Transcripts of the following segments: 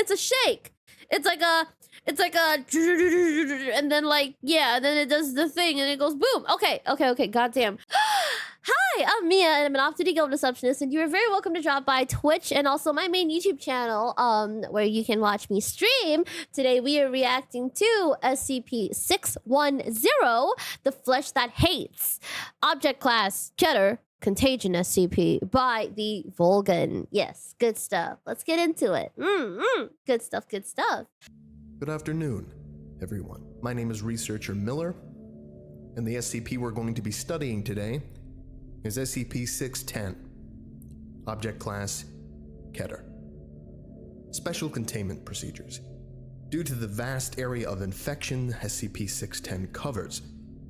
it's a shake. It's like a, and then like, yeah, and then it does the thing and it goes boom. Okay, goddamn. Hi, I'm Miya and I'm an off-duty guild receptionist, and you are very welcome to drop by Twitch and also my main YouTube channel, where you can watch me stream. Today we are reacting to SCP-610, The Flesh That Hates. Object Class, Cheddar, Contagion SCP by the Volgun. Yes, good stuff. Let's get into it. Good stuff, good stuff. Good afternoon, everyone. My name is Researcher Miller, and the SCP we're going to be studying today is SCP-610, Object Class, Cheddar. Special Containment Procedures. Due to the vast area of infection SCP-610 covers,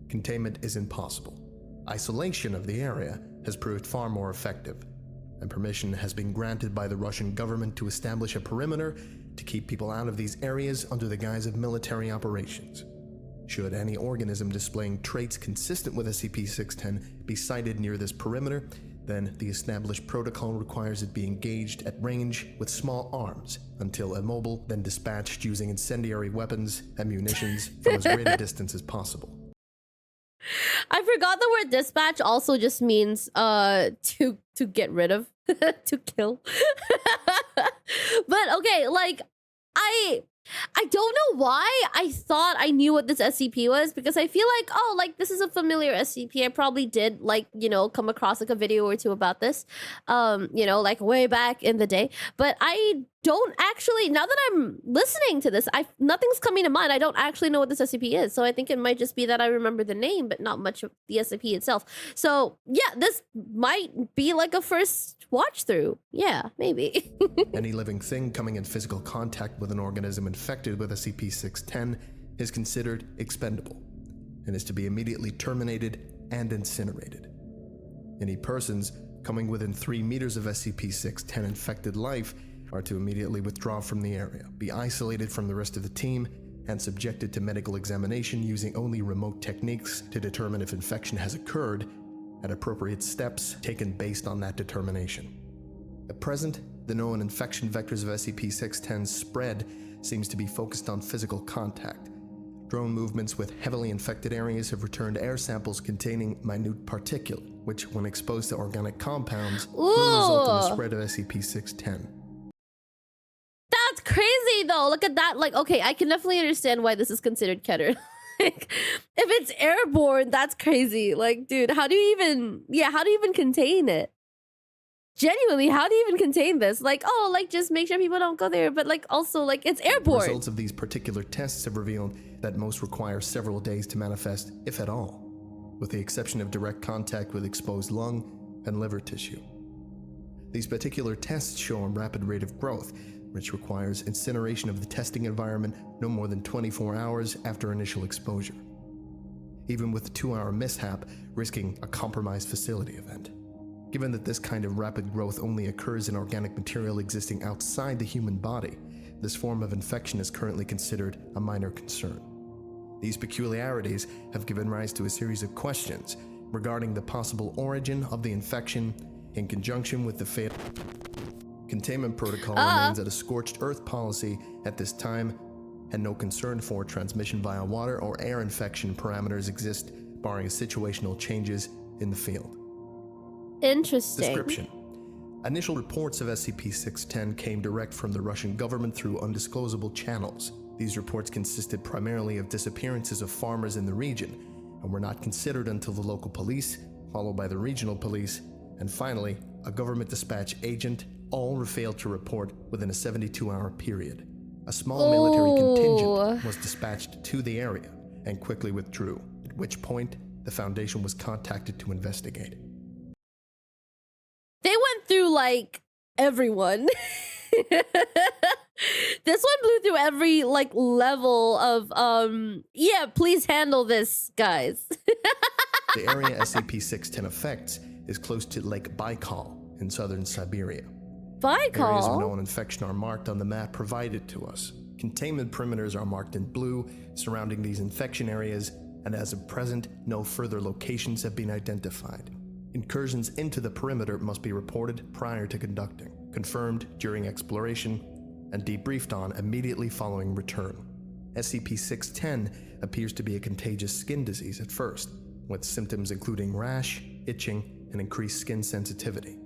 containment is impossible. Isolation of the area has proved far more effective, and permission has been granted by the Russian government to establish a perimeter to keep people out of these areas under the guise of military operations. Should any organism displaying traits consistent with SCP-610 be sighted near this perimeter, then the established protocol requires it be engaged at range with small arms until immobile, then dispatched using incendiary weapons and munitions from as great a distance as possible. I forgot the word dispatch also just means to get rid of, to kill. But okay, like I don't know why I thought I knew what this SCP was, because I feel like, oh, like this is a familiar SCP. I probably did, like, you know, come across like a video or two about this, you know, like way back in the day. But I don't actually, now that I'm listening to this, nothing's coming to mind. I don't actually know what this SCP is. So I think it might just be that I remember the name, but not much of the SCP itself. So yeah, this might be like a first watch through. Yeah, maybe. Any living thing coming in physical contact with an organism infected with SCP-610 is considered expendable and is to be immediately terminated and incinerated. Any persons coming within 3 meters of SCP-610 infected life are to immediately withdraw from the area, be isolated from the rest of the team, and subjected to medical examination using only remote techniques to determine if infection has occurred, and appropriate steps taken based on that determination. At present, the known infection vectors of SCP-610's spread seems to be focused on physical contact. Drone movements with heavily infected areas have returned air samples containing minute particulate, which, when exposed to organic compounds, will result in the spread of SCP-610. That's crazy though. Look at that. Like, okay, I can definitely understand why this is considered Cheddar. Like, if it's airborne, that's crazy. Like, dude, how do you even contain it? Genuinely, how do you even contain this? Like, oh, like, just make sure people don't go there, but like, also, like, it's airborne. The results of these particular tests have revealed that most require several days to manifest, if at all, with the exception of direct contact with exposed lung and liver tissue. These particular tests show a rapid rate of growth, which requires incineration of the testing environment no more than 24 hours after initial exposure, even with a 2-hour mishap risking a compromised facility event. Given that this kind of rapid growth only occurs in organic material existing outside the human body, this form of infection is currently considered a minor concern. These peculiarities have given rise to a series of questions regarding the possible origin of the infection in conjunction with the fatal containment protocol remains at a scorched earth policy at this time, and no concern for transmission via water or air infection parameters exist, barring situational changes in the field. Interesting. Description. Initial reports of SCP-610 came direct from the Russian government through undisclosable channels. These reports consisted primarily of disappearances of farmers in the region, and were not considered until the local police, followed by the regional police, and finally, a government dispatch agent, all failed to report within a 72-hour period. A small military contingent was dispatched to the area and quickly withdrew, at which point the Foundation was contacted to investigate. They went through, like, everyone. This one blew through every, like, level of, yeah, please handle this, guys. The area SCP-610 affects is close to Lake Baikal in southern Siberia. Baikal? Areas of known infection are marked on the map provided to us. Containment perimeters are marked in blue surrounding these infection areas, and as of present, no further locations have been identified. Incursions into the perimeter must be reported prior to conducting, confirmed during exploration, and debriefed on immediately following return. SCP-610 appears to be a contagious skin disease at first, with symptoms including rash, itching, and increased skin sensitivity.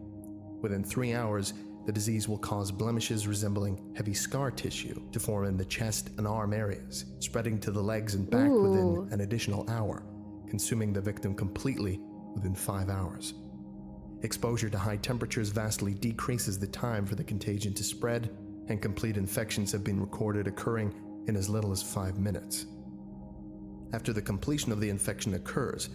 Within 3 hours, the disease will cause blemishes resembling heavy scar tissue to form in the chest and arm areas, spreading to the legs and back within an additional hour, consuming the victim completely within 5 hours. Exposure to high temperatures vastly decreases the time for the contagion to spread, and complete infections have been recorded occurring in as little as 5 minutes. After the completion of the infection occurs,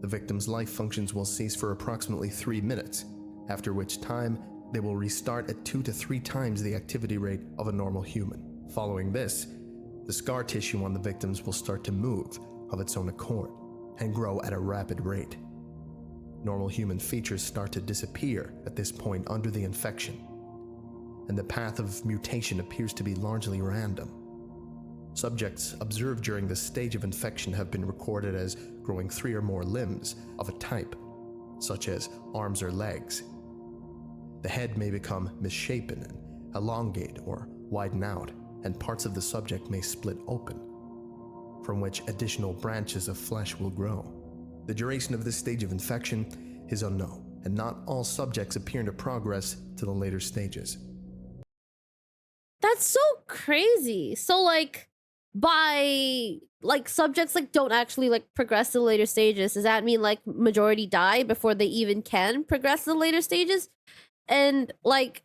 the victim's life functions will cease for approximately 3 minutes, after which time they will restart at 2 to 3 times the activity rate of a normal human. Following this, the scar tissue on the victims will start to move of its own accord and grow at a rapid rate. Normal human features start to disappear at this point under the infection, and the path of mutation appears to be largely random. Subjects observed during this stage of infection have been recorded as growing 3 or more limbs of a type, such as arms or legs. The head may become misshapen and elongate or widen out, and parts of the subject may split open, from which additional branches of flesh will grow. The duration of this stage of infection is unknown, and not all subjects appear to progress to the later stages. That's so crazy. So subjects don't actually progress to the later stages. Does that mean majority die before they even can progress to the later stages? And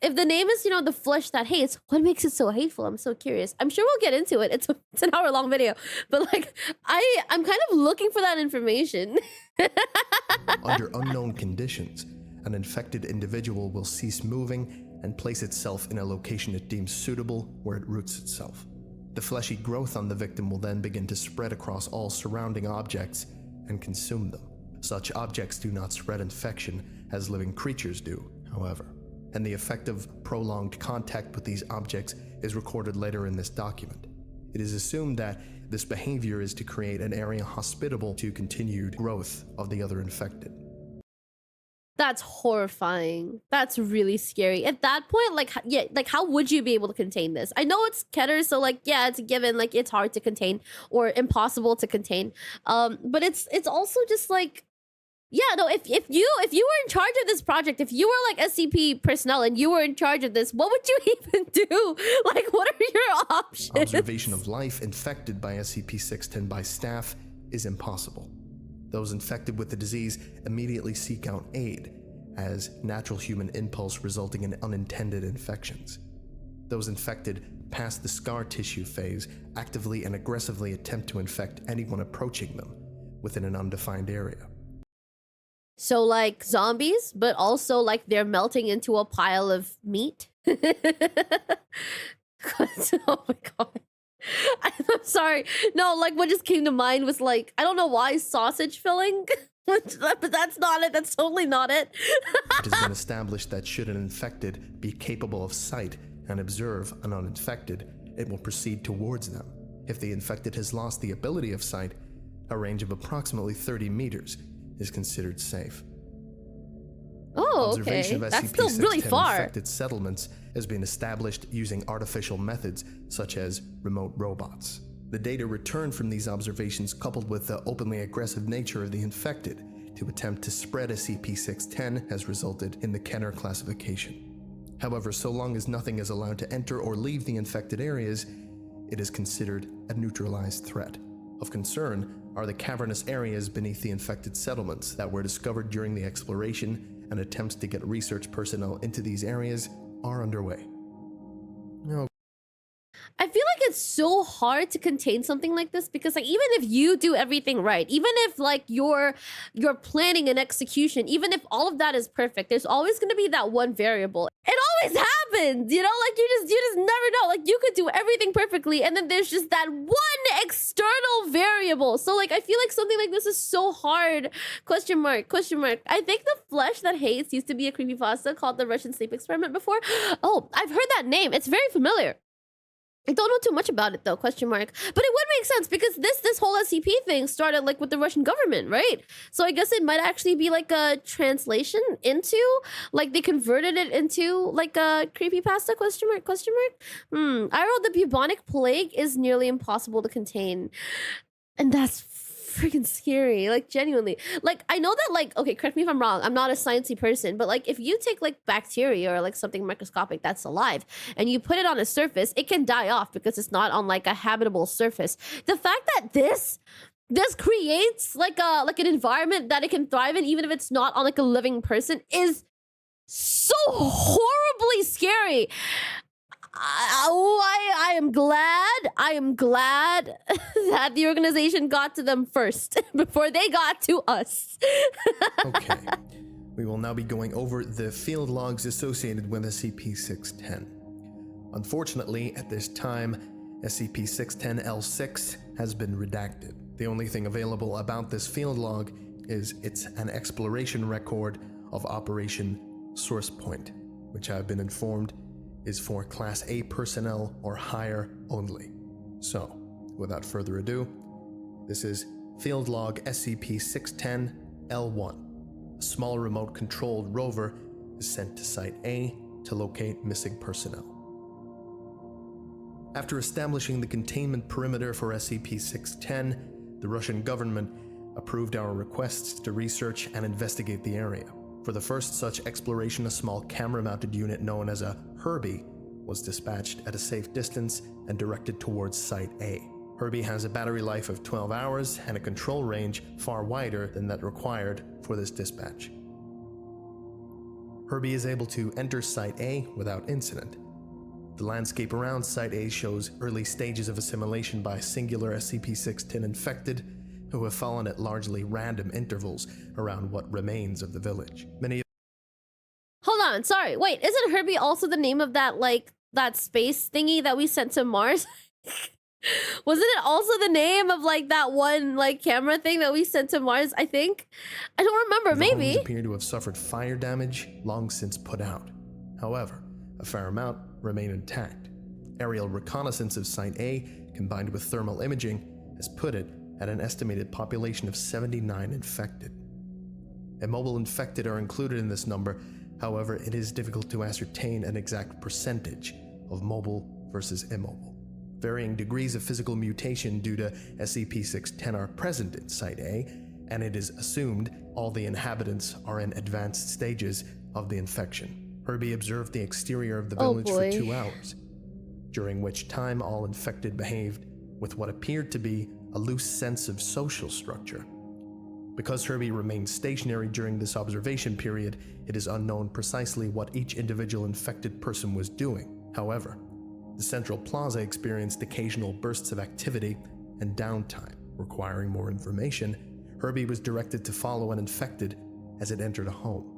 if the name is, the flesh that hates, what makes it so hateful? I'm so curious. I'm sure we'll get into it. It's an hour-long video, but I'm kind of looking for that information. Under unknown conditions, an infected individual will cease moving and place itself in a location it deems suitable where it roots itself. The fleshy growth on the victim will then begin to spread across all surrounding objects and consume them. Such objects do not spread infection as living creatures do, however, and the effect of prolonged contact with these objects is recorded later in this document. It is assumed that this behavior is to create an area hospitable to continued growth of the other infected. That's horrifying. That's really scary. At that point, how would you be able to contain this? I know it's Keter, so it's a given, it's hard to contain or impossible to contain. But it's also just if you were in charge of this project, if you were SCP personnel and you were in charge of this, what would you even do? What are your options? Observation of life infected by SCP-610 by staff is impossible. Those infected with the disease immediately seek out aid, as natural human impulse resulting in unintended infections. Those infected past the scar tissue phase actively and aggressively attempt to infect anyone approaching them within an undefined area. So zombies, but also they're melting into a pile of meat. Oh my god. I'm sorry. No, what just came to mind was I don't know why sausage filling, but that's not it. That's totally not it. It has been established that should an infected be capable of sight and observe an uninfected, it will proceed towards them. If the infected has lost the ability of sight, a range of approximately 30 meters is considered safe. Oh, Observation okay. of That's still really far. infected settlements has been established using artificial methods such as remote robots. The data returned from these observations, coupled with the openly aggressive nature of the infected to attempt to spread SCP-610, has resulted in the Kenner classification. However, so long as nothing is allowed to enter or leave the infected areas, it is considered a neutralized threat. Of concern are the cavernous areas beneath the infected settlements that were discovered during the exploration, and attempts to get research personnel into these areas are underway. Oh. I feel it's so hard to contain something like this because even if you do everything right, even if your planning and execution, even if all of that is perfect, there's always going to be that one variable. It always happens, you just never know. You could do everything perfectly, and then there's just that one external variable. So I feel something like this is so hard. Question mark. I think the flesh that hates used to be a creepypasta called the Russian sleep experiment before. Oh, I've heard that name. It's very familiar. I don't know too much about it though, question mark. But it would make sense because this whole SCP thing started like with the Russian government, right? So I guess it might actually be like a translation into, like they converted it into like a creepypasta, question mark, question mark? I wrote the bubonic plague is nearly impossible to contain. And that's freaking scary, like genuinely. Like I know that, like, okay, correct me if I'm wrong, I'm not a sciencey person, but like if you take like bacteria or like something microscopic that's alive and you put it on a surface, it can die off because it's not on like a habitable surface. The fact that this creates like an environment that it can thrive in, even if it's not on like a living person, is so horribly scary. I am glad that the organization got to them first before they got to us. Okay, we will now be going over the field logs associated with SCP-610. Unfortunately, at this time, SCP-610-L6 has been redacted. The only thing available about this field log is it's an exploration record of Operation Source Point, which I've been informed is for Class A personnel or higher only. So, without further ado, this is Field Log SCP-610-L1. A small remote-controlled rover is sent to Site A to locate missing personnel. After establishing the containment perimeter for SCP-610, the Russian government approved our requests to research and investigate the area. For the first such exploration, a small camera-mounted unit known as a Herbie was dispatched at a safe distance and directed towards Site A. Herbie has a battery life of 12 hours and a control range far wider than that required for this dispatch. Herbie is able to enter Site A without incident. The landscape around Site A shows early stages of assimilation by singular SCP-610 infected who have fallen at largely random intervals around what remains of the village. Hold on, sorry, wait, isn't Herbie also the name of that, like, that space thingy that we sent to Mars? Wasn't it also the name of, like, that one, like, camera thing that we sent to Mars, I think? I don't remember, maybe. The homes appear to have suffered fire damage long since put out. However, a fair amount remain intact. Aerial reconnaissance of Site A, combined with thermal imaging, has put it at an estimated population of 79 infected. Immobile infected are included in this number. However, it is difficult to ascertain an exact percentage of mobile versus immobile. Varying degrees of physical mutation due to SCP-610 are present in Site A, and it is assumed all the inhabitants are in advanced stages of the infection. Herbie observed the exterior of the village for 2 hours, during which time all infected behaved with what appeared to be a loose sense of social structure. Because Herbie remained stationary during this observation period, it is unknown precisely what each individual infected person was doing. However, the central plaza experienced occasional bursts of activity and downtime. Requiring more information, Herbie was directed to follow an infected as it entered a home.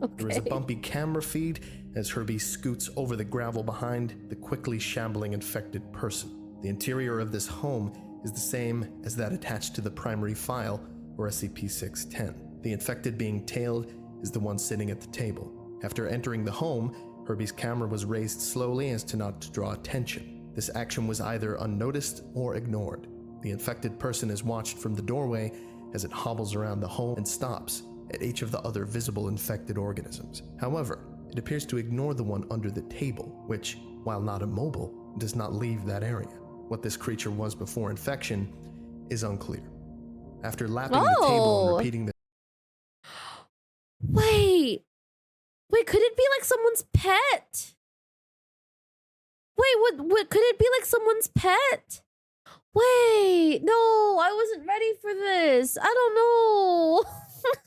Okay. There is a bumpy camera feed as Herbie scoots over the gravel behind the quickly shambling infected person. The interior of this home is the same as that attached to the primary file or SCP-610. The infected being tailed is the one sitting at the table. After entering the home, Herbie's camera was raised slowly as to not to draw attention. This action was either unnoticed or ignored. The infected person is watched from the doorway as it hobbles around the home and stops at each of the other visible infected organisms. However, it appears to ignore the one under the table, which, while not immobile, does not leave that area. What this creature was before infection is unclear. After lapping the table and repeating the— Wait, could it be like someone's pet? Wait, what could it be like someone's pet? Wait, no, I wasn't ready for this. I don't know.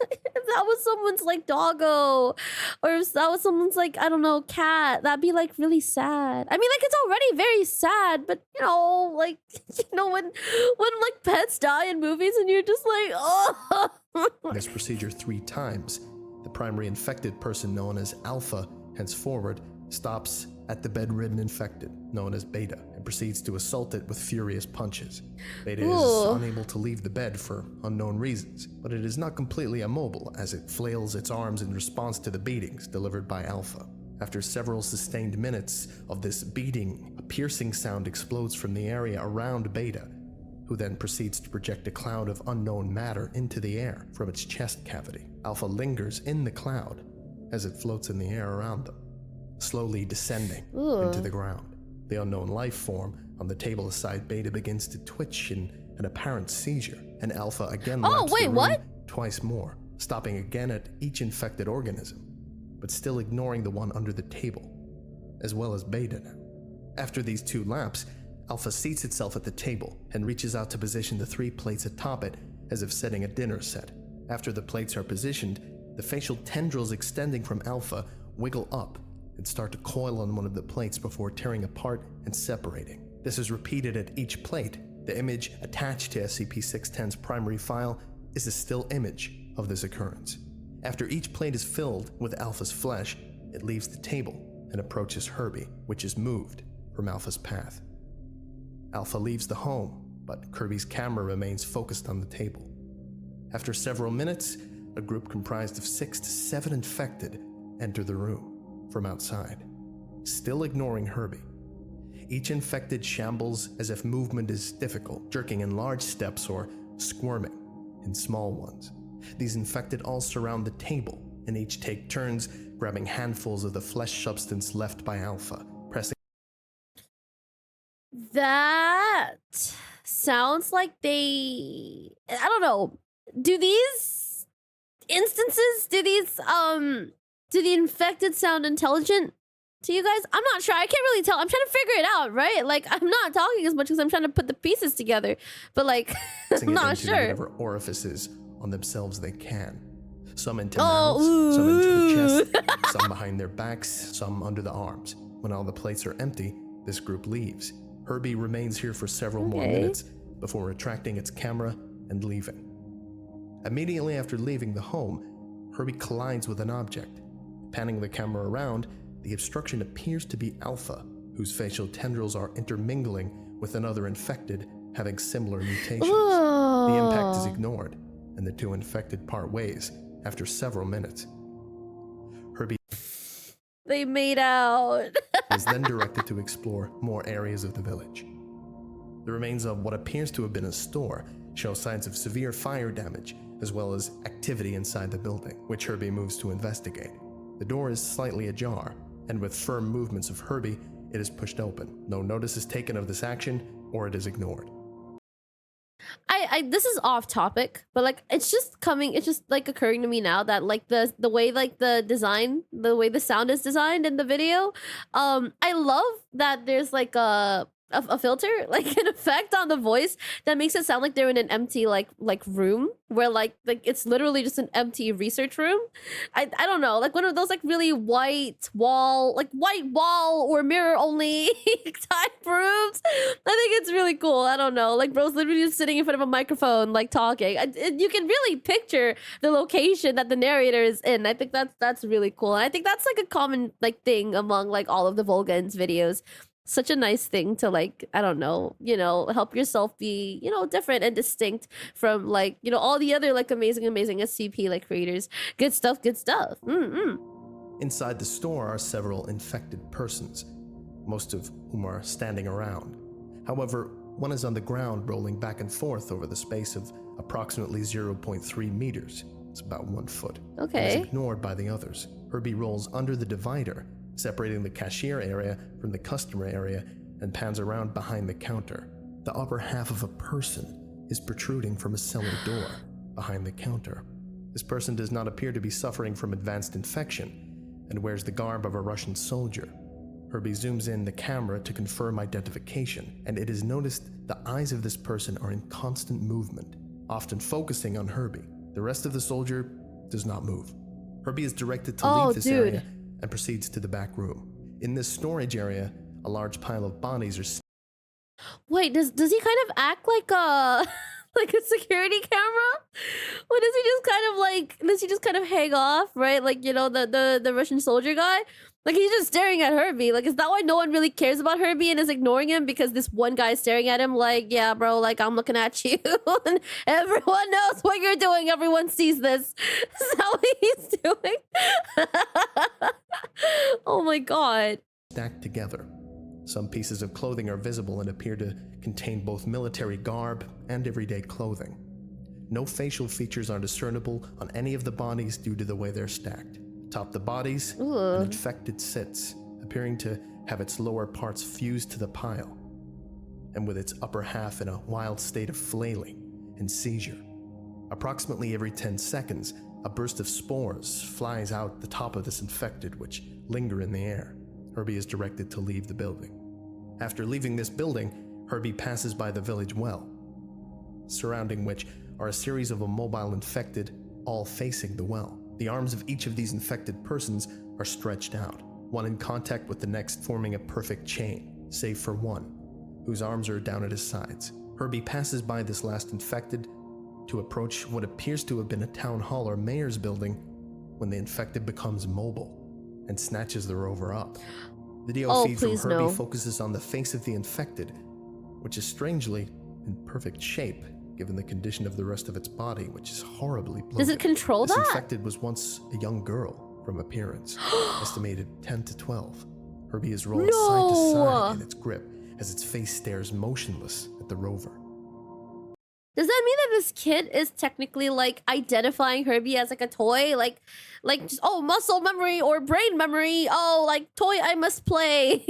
If that was someone's like doggo, or if that was someone's like, I don't know, cat, that'd be like really sad. I mean, like, it's already very sad, but you know, like, you know, when like pets die in movies and you're just like, oh. This procedure 3 times. The primary infected person, known as Alpha, henceforward stops at the bedridden infected, known as Beta, and proceeds to assault it with furious punches. Beta is unable to leave the bed for unknown reasons, but it is not completely immobile as it flails its arms in response to the beatings delivered by Alpha. After several sustained minutes of this beating, a piercing sound explodes from the area around Beta, who then proceeds to project a cloud of unknown matter into the air from its chest cavity. Alpha lingers in the cloud as it floats in the air around them, slowly descending into the ground. The unknown life form on the table aside Beta begins to twitch in an apparent seizure, and Alpha again laps the room twice more, stopping again at each infected organism, but still ignoring the one under the table, as well as Beta now. After these 2 laps, Alpha seats itself at the table and reaches out to position the 3 plates atop it as if setting a dinner set. After the plates are positioned, the facial tendrils extending from Alpha wiggle up and start to coil on one of the plates before tearing apart and separating. This is repeated at each plate. The image attached to SCP-610's primary file is a still image of this occurrence. After each plate is filled with Alpha's flesh, it leaves the table and approaches Herbie, which is moved from Alpha's path. Alpha leaves the home, but Kirby's camera remains focused on the table. After several minutes, a group comprised of 6 to 7 infected enter the room from outside, still ignoring Herbie. Each infected shambles as if movement is difficult, jerking in large steps or squirming in small ones. These infected all surround the table and each take turns grabbing handfuls of the flesh substance left by Alpha, pressing. That sounds like I don't know. Do these instances, do the infected sound intelligent to you guys? I'm not sure. I can't really tell. I'm trying to figure it out, right? Like, I'm not talking as much because I'm trying to put the pieces together. But like, I'm not sure. Whatever orifices on themselves they can. Some into mouths, some into the chest, some behind their backs, some under the arms. When all the plates are empty, this group leaves. Herbie remains here for several more minutes before retracting its camera and leaving. Immediately after leaving the home, Herbie collides with an object. Panning the camera around, the obstruction appears to be Alpha, whose facial tendrils are intermingling with another infected having similar mutations. The impact is ignored, and the 2 infected part ways after several minutes. Herbie they made out. is then directed to explore more areas of the village. The remains of what appears to have been a store show signs of severe fire damage, as well as activity inside the building, which Herbie moves to investigate. The door is slightly ajar, and with firm movements of Herbie, it is pushed open. No notice is taken of this action, or it is ignored. This is off topic, but like it's just like occurring to me now that like the way like the design, the way the sound is designed in the video, I love that there's like a filter, like an effect on the voice that makes it sound like they're in an empty like room where like it's literally just an empty research room. I don't know, like one of those like really white wall or mirror only type rooms. I think it's really cool. I don't know, like bro's literally just sitting in front of a microphone like talking. You can really picture the location that the narrator is in. I think that's really cool. And I think that's like a common like thing among like all of the Volgun's videos. Such a nice thing to like, I don't know, help yourself be, different and distinct from like, all the other like amazing SCP like creators. Good stuff. Inside the store are several infected persons, most of whom are standing around. However, one is on the ground rolling back and forth over the space of approximately 0.3 meters. It's about 1 foot. Okay. And is ignored by the others. Herbie rolls under the divider, separating the cashier area from the customer area, and pans around behind the counter. The upper half of a person is protruding from a cellar door behind the counter. This person does not appear to be suffering from advanced infection and wears the garb of a Russian soldier. Herbie zooms in the camera to confirm identification, and it is noticed the eyes of this person are in constant movement, often focusing on Herbie. The rest of the soldier does not move. Herbie is directed to leave this area and proceeds to the back room. In this storage area, a large pile of bodies are... Wait, does he kind of act like a like a security camera? Or does he just kind of hang off, right? Like, the Russian soldier guy? Like, he's just staring at Herbie. Like, is that why no one really cares about Herbie and is ignoring him? Because this one guy is staring at him like, yeah, bro, like, I'm looking at you. And everyone knows what you're doing. Everyone sees this. Is that what he's doing? Oh my god. Stacked together. Some pieces of clothing are visible and appear to contain both military garb and everyday clothing. No facial features are discernible on any of the bodies due to the way they're stacked. Atop the bodies, an infected sits, appearing to have its lower parts fused to the pile, and with its upper half in a wild state of flailing and seizure. Approximately every 10 seconds, a burst of spores flies out the top of this infected, which linger in the air. Herbie is directed to leave the building. After leaving this building, Herbie passes by the village well, surrounding which are a series of immobile infected, all facing the well. The arms of each of these infected persons are stretched out, one in contact with the next, forming a perfect chain, save for one, whose arms are down at his sides. Herbie passes by this last infected to approach what appears to have been a town hall or mayor's building when the infected becomes mobile and snatches the rover up. Video feed from Herbie focuses on the face of the infected, which is strangely in perfect shape given the condition of the rest of its body, which is horribly bloated. Does it control this that? Infected was once a young girl from appearance, estimated 10 to 12. Herbie is rolled side to side in its grip as its face stares motionless at the rover. Does that mean that this kid is technically like identifying Herbie as like a toy? Like just, oh, muscle memory or brain memory. Oh, like toy I must play.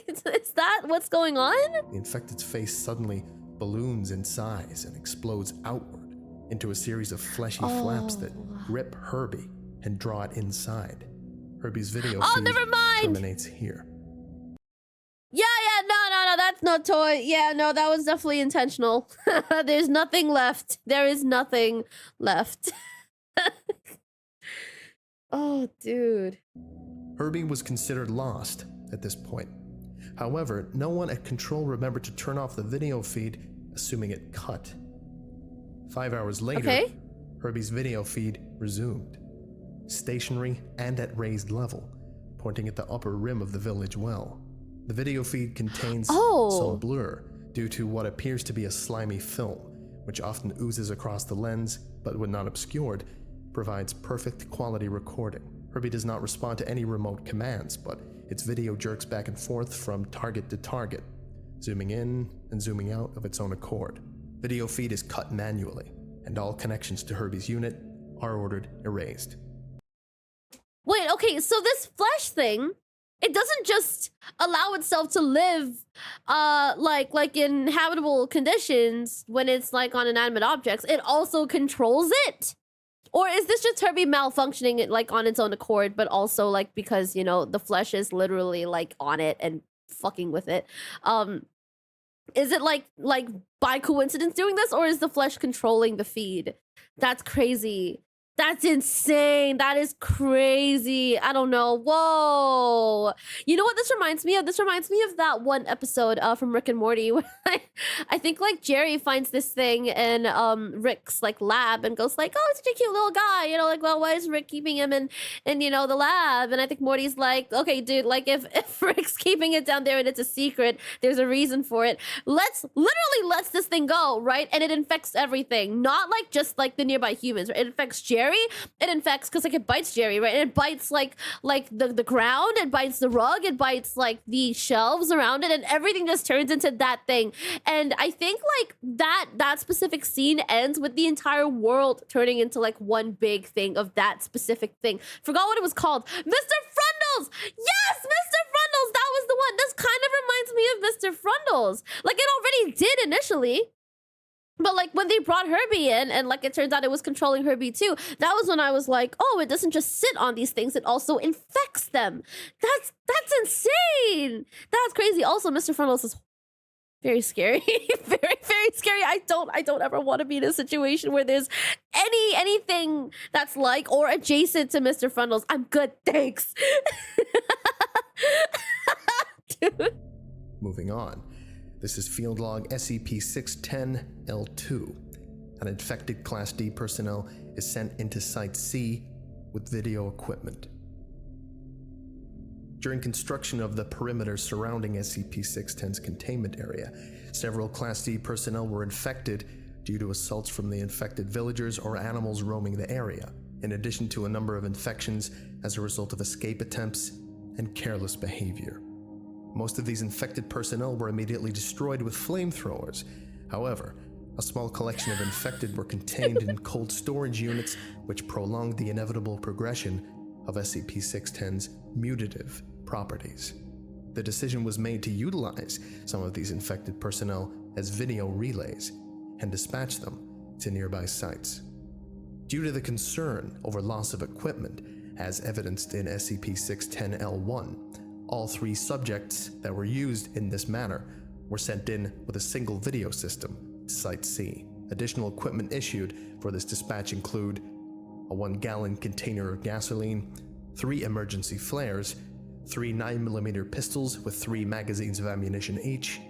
Is that what's going on? The infected's face suddenly balloons in size and explodes outward into a series of fleshy flaps that grip Herbie and draw it inside. Herbie's video feed never mind. terminates here. Yeah, no, that's not toy. Yeah, no, that was definitely intentional. There's nothing left. There is nothing left. Oh, dude. Herbie was considered lost at this point. However, no one at Control remembered to turn off the video feed, assuming it cut. 5 hours later, Herbie's video feed resumed, stationary and at raised level, pointing at the upper rim of the village well. The video feed contains some blur due to what appears to be a slimy film, which often oozes across the lens, but when not obscured, provides perfect quality recording. Herbie does not respond to any remote commands, but its video jerks back and forth from target to target, zooming in and zooming out of its own accord. Video feed is cut manually, and all connections to Herbie's unit are ordered erased. Wait, okay, so this flesh thing, it doesn't just allow itself to live like in habitable conditions when it's like on inanimate objects. It also controls it. Or is this just Herbie malfunctioning it like on its own accord, but also like because, you know, the flesh is literally like on it and fucking with it? Is it like by coincidence doing this, or is the flesh controlling the feed? That's crazy. That's insane. That is crazy. I don't know. Whoa. You know what this reminds me of? This reminds me of that one episode from Rick and Morty where I think like Jerry finds this thing in Rick's like lab and goes like, oh, it's such a cute little guy. You know, like, well, why is Rick keeping him in you know, the lab? And I think Morty's like, okay, dude, like if Rick's keeping it down there and it's a secret, there's a reason for it. Let's literally this thing go, right? And it infects everything. Not like just like the nearby humans, right? It infects Jerry. It infects because like it bites Jerry, right? And it bites like the ground, it bites the rug, it bites like the shelves around it, and everything just turns into that thing. And I think like that specific scene ends with the entire world turning into like one big thing of that specific thing. Forgot what it was called. Mr. Frundles! Yes, Mr. Frundles! That was the one. This kind of reminds me of Mr. Frundles. Like it already did initially. But like when they brought Herbie in and like it turns out it was controlling Herbie too, that was when I was like, oh, it doesn't just sit on these things, it also infects them. That's insane. That's crazy. Also, Mr. Frundles is very scary. Very, very scary. I don't ever want to be in a situation where there's anything that's like or adjacent to Mr. Frundles. I'm good, thanks. Dude. Moving on. This is field log SCP-610-L2. An infected Class D personnel is sent into Site C with video equipment. During construction of the perimeter surrounding SCP-610's containment area, several Class D personnel were infected due to assaults from the infected villagers or animals roaming the area. in addition to a number of infections as a result of escape attempts and careless behavior. Most of these infected personnel were immediately destroyed with flamethrowers. However, a small collection of infected were contained in cold storage units, which prolonged the inevitable progression of SCP-610's mutative properties. The decision was made to utilize some of these infected personnel as video relays and dispatch them to nearby sites. Due to the concern over loss of equipment, as evidenced in SCP-610-L1, all 3 subjects that were used in this manner were sent in with a single video system to Site C. Additional equipment issued for this dispatch include a 1-gallon container of gasoline, 3 emergency flares, 3 9mm pistols with 3 magazines of ammunition each,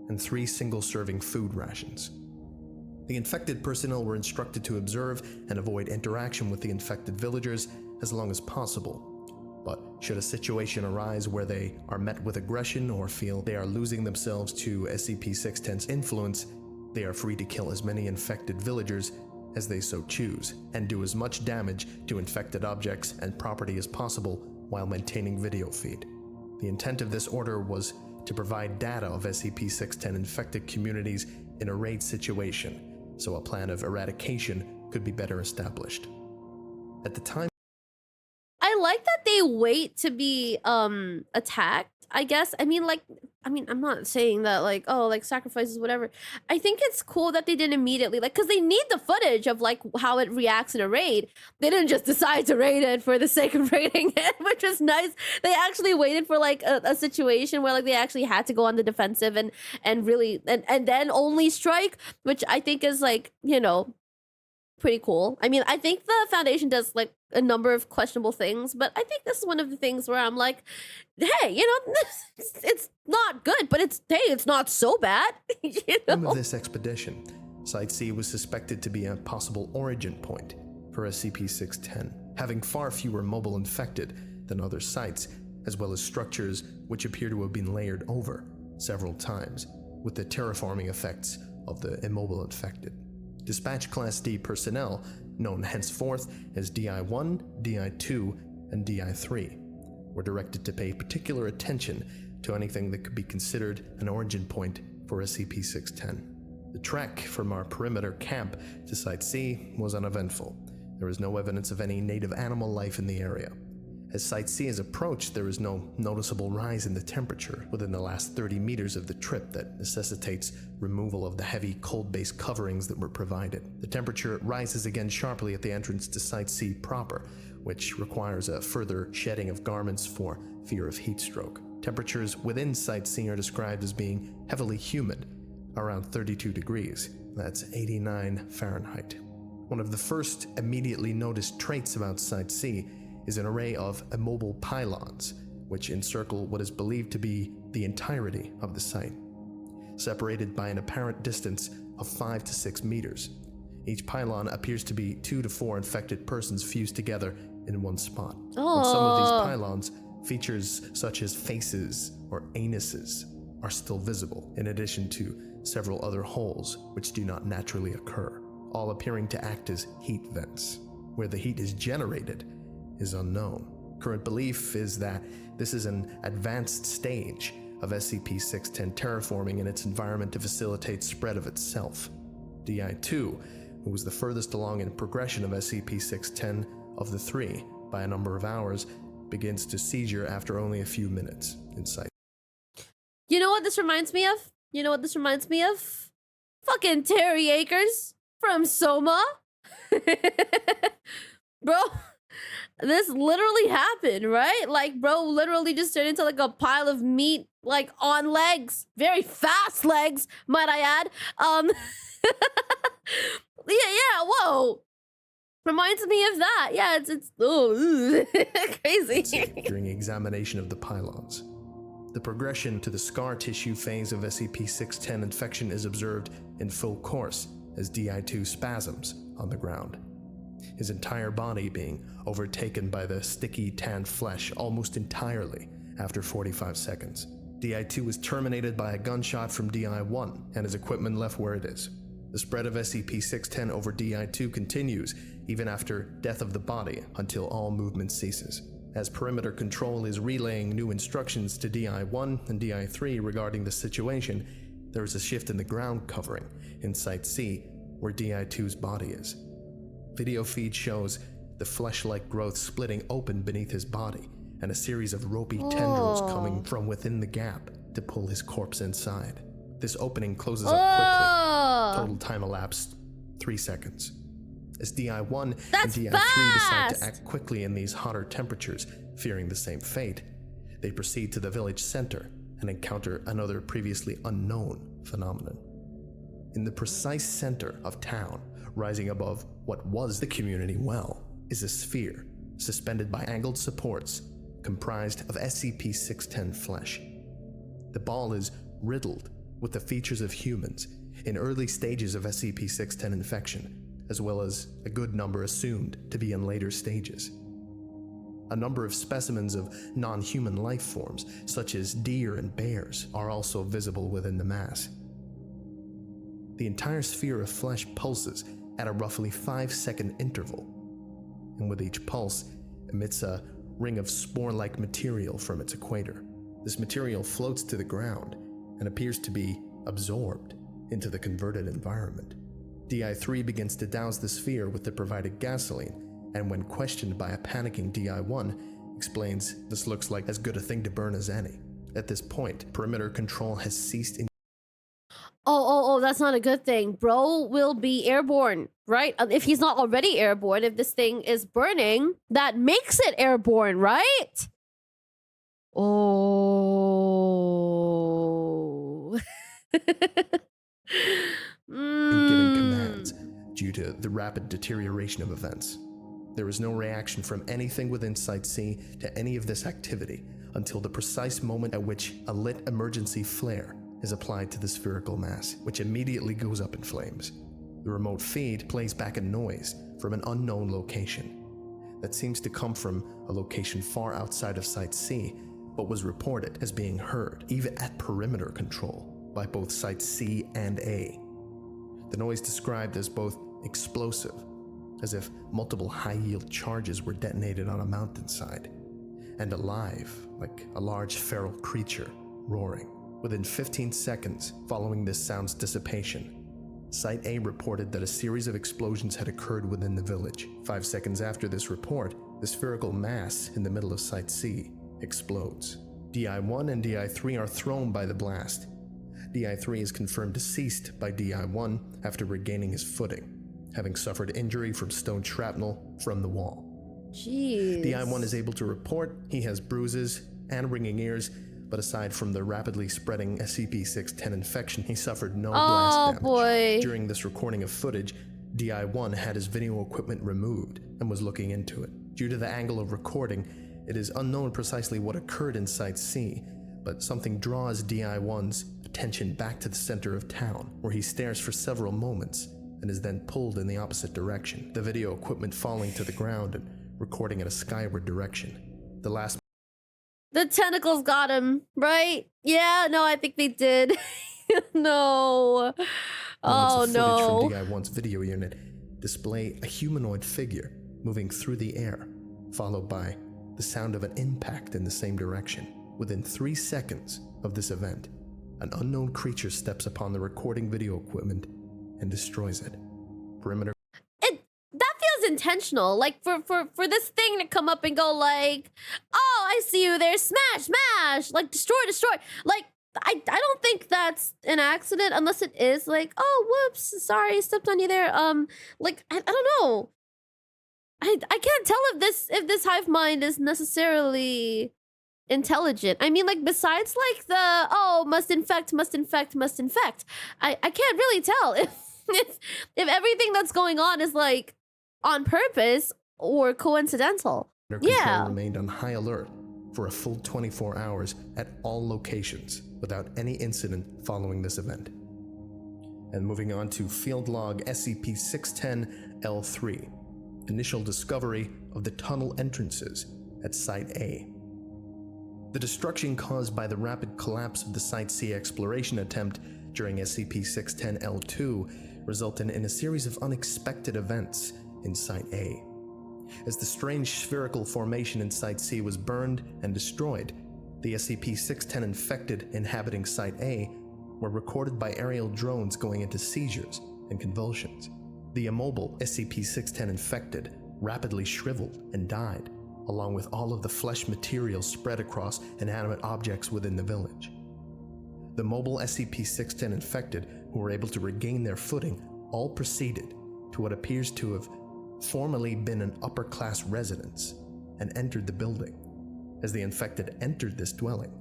and 3 single-serving food rations. The infected personnel were instructed to observe and avoid interaction with the infected villagers as long as possible. But should a situation arise where they are met with aggression or feel they are losing themselves to SCP-610's influence, they are free to kill as many infected villagers as they so choose, and do as much damage to infected objects and property as possible while maintaining video feed. The intent of this order was to provide data of SCP-610 infected communities in a raid situation, so a plan of eradication could be better established. At the time, I like that they wait to be attacked, I guess. I mean, I'm not saying that like, oh, like sacrifices, whatever. I think it's cool that they didn't immediately, like, because they need the footage of like how it reacts in a raid. They didn't just decide to raid it for the sake of raiding it, which was nice. They actually waited for like a situation where like they actually had to go on the defensive and really and then only strike, which I think is like, you know, pretty cool. I mean, I think the Foundation does like a number of questionable things, but I think this is one of the things where I'm like, hey, you know, it's not good, but it's not so bad. You know? Of this expedition, Site C was suspected to be a possible origin point for SCP-610, having far fewer mobile infected than other sites, as well as structures which appear to have been layered over several times, with the terraforming effects of the immobile infected. Dispatch Class D personnel, known henceforth as DI-1, DI-2, and DI-3, were directed to pay particular attention to anything that could be considered an origin point for SCP-610. The trek from our perimeter camp to Site C was uneventful. There was no evidence of any native animal life in the area. As Site C is approached, there is no noticeable rise in the temperature within the last 30 meters of the trip that necessitates removal of the heavy cold-based coverings that were provided. The temperature rises again sharply at the entrance to Site C proper, which requires a further shedding of garments for fear of heat stroke. Temperatures within Site C are described as being heavily humid, around 32 degrees. That's 89 Fahrenheit. One of the first immediately noticed traits about Site C is an array of immobile pylons, which encircle what is believed to be the entirety of the site, separated by an apparent distance of 5 to 6 meters. Each pylon appears to be 2 to 4 infected persons fused together in one spot. On some of these pylons, features such as faces or anuses are still visible, in addition to several other holes which do not naturally occur, all appearing to act as heat vents. Where the heat is generated is unknown. Current belief is that this is an advanced stage of SCP-610 terraforming in its environment to facilitate spread of itself. DI-2, who was the furthest along in progression of SCP-610 of the 3 by a number of hours, begins to seizure after only a few minutes in sight. You know what this reminds me of? Fucking Terry Akers from Soma. Bro, this literally happened, right? Like, bro literally just turned into like a pile of meat, like on legs. Very fast legs, might I add. Yeah, whoa. Reminds me of that. Yeah, it's oh, crazy. During examination of the pylons, the progression to the scar tissue phase of SCP-610 infection is observed in full course as DI-2 spasms on the ground, his entire body being overtaken by the sticky tan flesh almost entirely after 45 seconds. DI-2 was terminated by a gunshot from DI-1 and his equipment left where it is. The spread of SCP-610 over DI-2 continues even after death of the body, until all movement ceases. As perimeter control is relaying new instructions to DI-1 and DI-3 regarding the situation, there is a shift in the ground covering in Site C, where DI-2's body is. Video feed shows the flesh-like growth splitting open beneath his body, and a series of ropey tendrils coming from within the gap to pull his corpse inside. This opening closes up quickly. Total time elapsed 3 seconds. As DI-1 and DI-3 decide to act quickly in these hotter temperatures, fearing the same fate, they proceed to the village center and encounter another previously unknown phenomenon. In the precise center of town, rising above what was the community well, is a sphere suspended by angled supports comprised of SCP-610 flesh. The ball is riddled with the features of humans in early stages of SCP-610 infection, as well as a good number assumed to be in later stages. A number of specimens of non-human life forms, such as deer and bears, are also visible within the mass. The entire sphere of flesh pulses at a roughly 5-second interval, and with each pulse emits a ring of spore-like material from its equator. This material floats to the ground and appears to be absorbed into the converted environment. DI-3 begins to douse the sphere with the provided gasoline, and when questioned by a panicking DI-1, explains this looks like as good a thing to burn as any. At this point, perimeter control has ceased in— Oh, that's not a good thing. Bro will be airborne, right? If he's not already airborne, if this thing is burning, that makes it airborne, right? Oh. in giving commands due to the rapid deterioration of events. There is no reaction from anything within Site C to any of this activity until the precise moment at which a lit emergency flare is applied to the spherical mass, which immediately goes up in flames. The remote feed plays back a noise from an unknown location that seems to come from a location far outside of Site C, but was reported as being heard, even at perimeter control, by both Site C and A. The noise described as both explosive, as if multiple high-yield charges were detonated on a mountainside, and alive, like a large feral creature roaring. Within 15 seconds following this sound's dissipation, Site A reported that a series of explosions had occurred within the village. 5 seconds after this report, the spherical mass in the middle of Site C explodes. DI-1 and DI-3 are thrown by the blast. DI-3 is confirmed deceased by DI-1 after regaining his footing, having suffered injury from stone shrapnel from the wall. Jeez. DI-1 is able to report he has bruises and ringing ears, but aside from the rapidly spreading SCP-610 infection, he suffered no blast damage. Boy. During this recording of footage, DI-1 had his video equipment removed and was looking into it. Due to the angle of recording, it is unknown precisely what occurred in Site C, but something draws DI-1's attention back to the center of town, where he stares for several moments and is then pulled in the opposite direction, the video equipment falling to the ground and recording in a skyward direction. The tentacles got him, right? Yeah, no, I think they did. No. Oh, no. Footage from DI-1's video unit display a humanoid figure moving through the air, followed by the sound of an impact in the same direction. Within 3 seconds of this event, an unknown creature steps upon the recording video equipment and destroys it. Perimeter. That feels intentional. Like for this thing to come up and go like, oh, I see you there, smash, smash, like destroy. Like I don't think that's an accident unless it is like, oh, whoops, sorry, stepped on you there. Like I don't know. I can't tell if this hive mind is necessarily intelligent. I mean, like, besides like the, oh, must infect, I can't really tell if everything that's going on is like on purpose or coincidental. Control remained on high alert for a full 24 hours at all locations without any incident following this event. And moving on to field log SCP-610-L3, initial discovery of the tunnel entrances at Site A. The destruction caused by the rapid collapse of the Site C exploration attempt during SCP-610-L2 resulted in a series of unexpected events in Site A. As the strange spherical formation in Site C was burned and destroyed, the SCP-610 infected inhabiting Site A were recorded by aerial drones going into seizures and convulsions. The immobile SCP-610 infected rapidly shriveled and died, along with all of the flesh material spread across inanimate objects within the village. The mobile SCP-610 infected who were able to regain their footing all proceeded to what appears to have formerly been an upper-class residence and entered the building. As the infected entered this dwelling,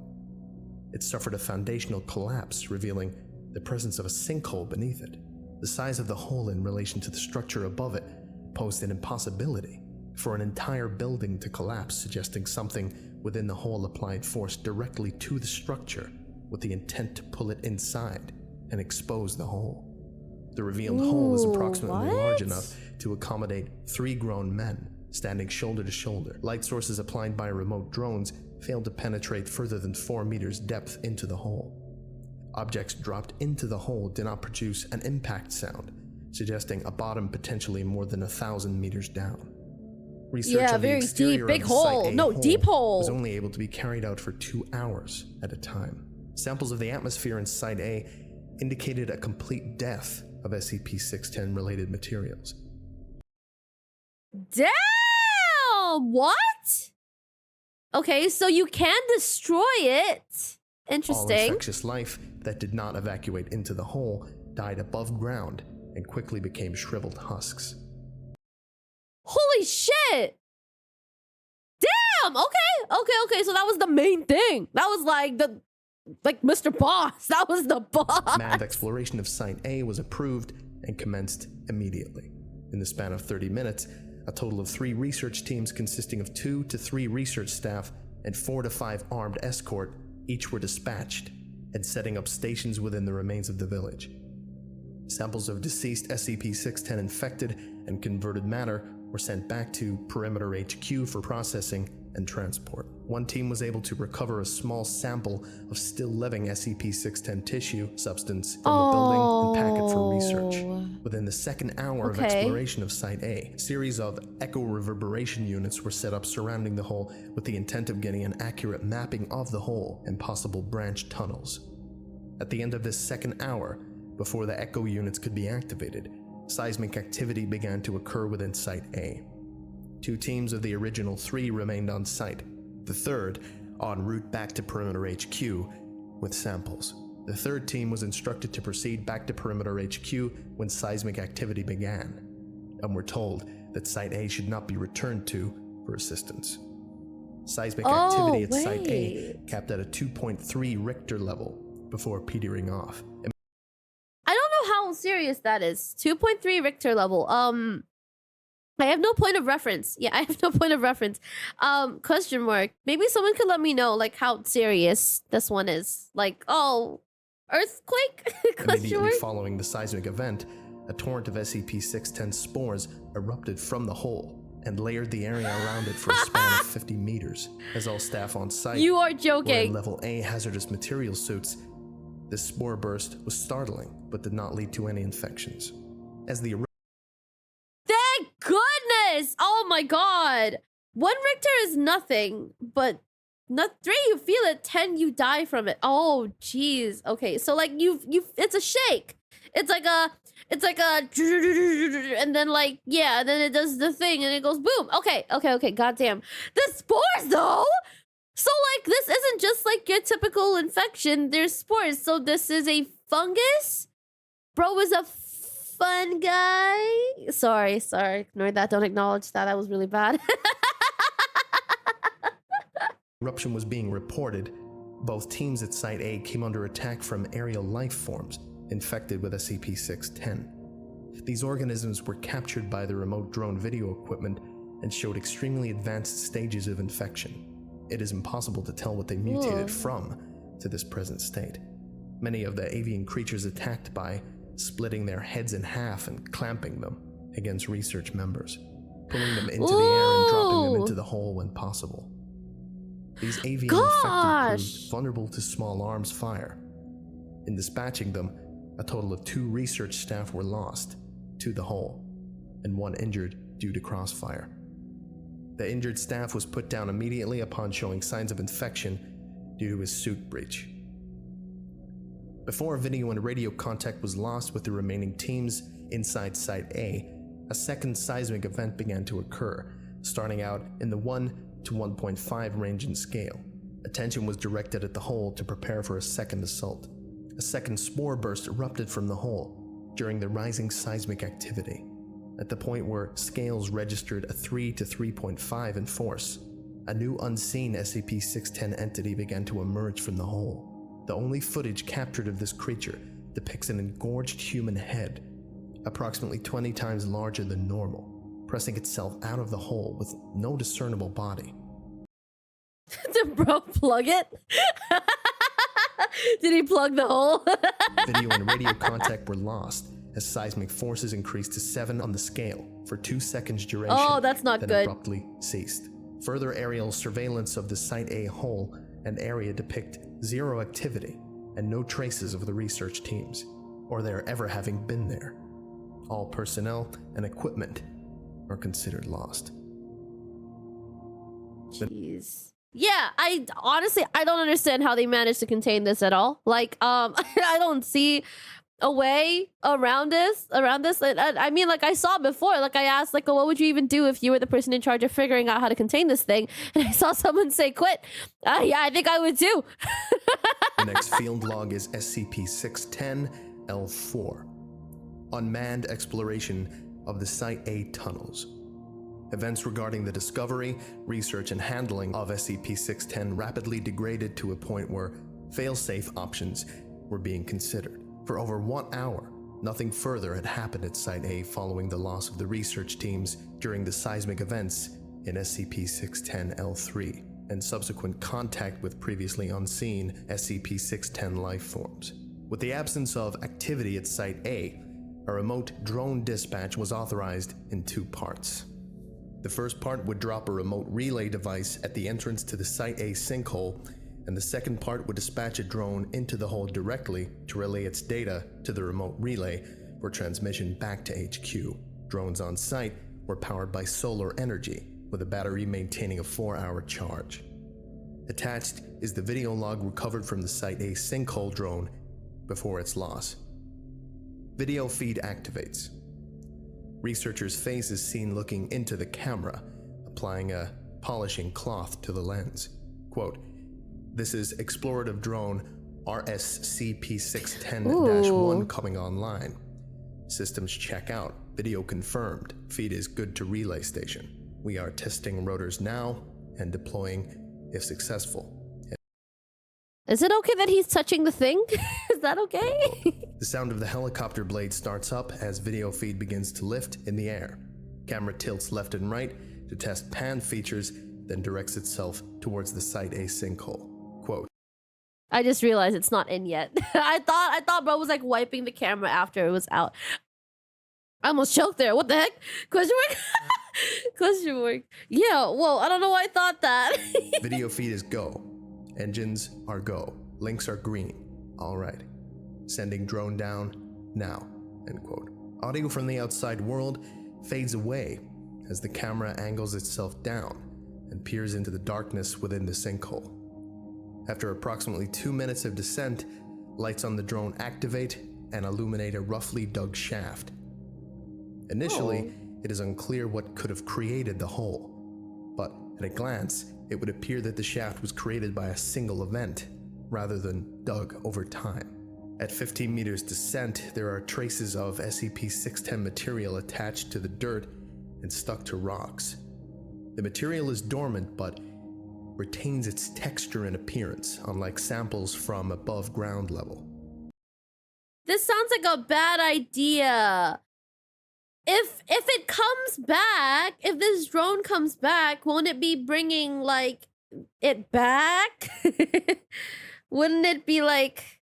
it suffered a foundational collapse, revealing the presence of a sinkhole beneath it. The size of the hole in relation to the structure above it posed an impossibility for an entire building to collapse, suggesting something within the hole applied force directly to the structure with the intent to pull it inside and expose the hole. The revealed hole is approximately large enough to accommodate 3 grown men standing shoulder to shoulder. Light sources applied by remote drones failed to penetrate further than 4 meters depth into the hole. Objects dropped into the hole did not produce an impact sound, suggesting a bottom potentially more than 1,000 meters down. Research on the very exterior deep, big of the Site hole. A No, deep hole. was only able to be carried out for 2 hours at a time. Samples of the atmosphere in Site A indicated a complete death of SCP-610 related materials. Damn! What? Okay, so you can destroy it. Interesting. All infectious life that did not evacuate into the hole died above ground and quickly became shriveled husks. Holy shit! Damn! Okay, so that was the main thing. That was like Mr. Boss. That was the boss. Manned exploration of Site A was approved and commenced immediately. In the span of 30 minutes, a total of 3 research teams consisting of 2 to 3 research staff and 4 to 5 armed escort each were dispatched and setting up stations within the remains of the village. Samples of deceased SCP-610 infected and converted matter were sent back to Perimeter HQ for processing and transport. One team was able to recover a small sample of still living SCP-610 tissue substance from the building and pack it for research. Within the second hour of exploration of Site A, a series of echo reverberation units were set up surrounding the hole with the intent of getting an accurate mapping of the hole and possible branch tunnels. At the end of this second hour, before the echo units could be activated, seismic activity began to occur within Site A. 2 teams of the original 3 remained on site, the third en route back to Perimeter HQ with samples. The third team was instructed to proceed back to Perimeter HQ when seismic activity began, and were told that Site A should not be returned to for assistance. Seismic activity at Site A capped at a 2.3 Richter level before petering off. I don't know how serious that is. 2.3 Richter level. I have no point of reference. Yeah, I have no point of reference. Question mark. Maybe someone could let me know, like, how serious this one is. Like, oh, earthquake? Immediately following the seismic event, a torrent of SCP-610 spores erupted from the hole and layered the area around it for a span of 50 meters. As all staff on site you are were joking. in Level A hazardous material suits, this spore burst was startling, but did not lead to any infections. As the Thank goodness! Oh my god. 1 Richter is nothing, but not 3 you feel it, 10 you die from it. Oh jeez. Okay, so like you it's a shake. It's like a and then like yeah, then it does the thing and it goes boom. Okay, goddamn. The spores though. So like this isn't just like your typical infection. There's spores. So this is a fungus? Bro is a fun guy. Sorry. Ignore that. Don't acknowledge that. That was really bad. eruption was being reported, both teams at Site A came under attack from aerial life forms infected with SCP-610. These organisms were captured by the remote drone video equipment and showed extremely advanced stages of infection. It is impossible to tell what they mutated from to this present state. Many of the avian creatures attacked by splitting their heads in half and clamping them against research members, pulling them into the air and dropping them into the hole when possible. These avian infected proved vulnerable to small arms fire. In dispatching them, a total of 2 research staff were lost to the hole, and 1 injured due to crossfire. The injured staff was put down immediately upon showing signs of infection due to his suit breach. Before video and radio contact was lost with the remaining teams inside Site A, a second seismic event began to occur, starting out in the 1 to 1.5 range in scale. Attention was directed at the hole to prepare for a second assault. A second spore burst erupted from the hole during the rising seismic activity, at the point where scales registered a 3 to 3.5 in force. A new unseen SCP-610 entity began to emerge from the hole. The only footage captured of this creature depicts an engorged human head, approximately 20 times larger than normal, pressing itself out of the hole with no discernible body. Did bro plug it? Did he plug the hole? Video and radio contact were lost as seismic forces increased to 7 on the scale for 2 seconds duration. Oh, that's not then good. Abruptly ceased. Further aerial surveillance of the Site A hole and area depict 0 activity and no traces of the research teams, or their ever having been there. All personnel and equipment are considered lost. Jeez. Yeah, I honestly don't understand how they managed to contain this at all. Like, I don't see a way around this. I mean, like I saw before, like I asked, like, oh, what would you even do if you were the person in charge of figuring out how to contain this thing? And I saw someone say, quit. Yeah, I think I would too. The next field log is SCP-610-L4. Unmanned exploration of the Site A tunnels. Events regarding the discovery, research, and handling of SCP-610 rapidly degraded to a point where fail-safe options were being considered. For over 1 hour, nothing further had happened at Site A following the loss of the research teams during the seismic events in SCP-610-L3 and subsequent contact with previously unseen SCP-610 life forms. With the absence of activity at Site A, a remote drone dispatch was authorized in 2 parts. The first part would drop a remote relay device at the entrance to the Site A sinkhole, and the second part would dispatch a drone into the hole directly to relay its data to the remote relay for transmission back to HQ. Drones on site were powered by solar energy, with a battery maintaining a 4-hour charge. Attached is the video log recovered from the Site A sinkhole drone before its loss. Video feed activates. Researcher's face is seen looking into the camera, applying a polishing cloth to the lens. Quote, "This is explorative drone SCP-610-1 coming online. Systems check out. Video confirmed. Feed is good to relay station. We are testing rotors now and deploying if successful." Is it okay that he's touching the thing? Is that okay? The sound of the helicopter blade starts up as video feed begins to lift in the air. Camera tilts left and right to test pan features, then directs itself towards the Site A sinkhole. Quote, I just realized it's not in yet. I thought bro was like wiping the camera after it was out. I almost choked there. What the heck? Question mark? Question mark. Yeah, whoa, I don't know why I thought that. Video feed is go. Engines are go. Links are green. All right. Sending drone down now. End quote. Audio from the outside world fades away as the camera angles itself down and peers into the darkness within the sinkhole. After approximately 2 minutes of descent, lights on the drone activate and illuminate a roughly dug shaft. Initially, it is unclear what could have created the hole, but at a glance, it would appear that the shaft was created by a single event, rather than dug over time. At 15 meters descent, there are traces of SCP-610 material attached to the dirt and stuck to rocks. The material is dormant, but retains its texture and appearance, unlike samples from above ground level. This sounds like a bad idea. If it comes back, if this drone comes back, won't it be bringing like it back? Wouldn't it be like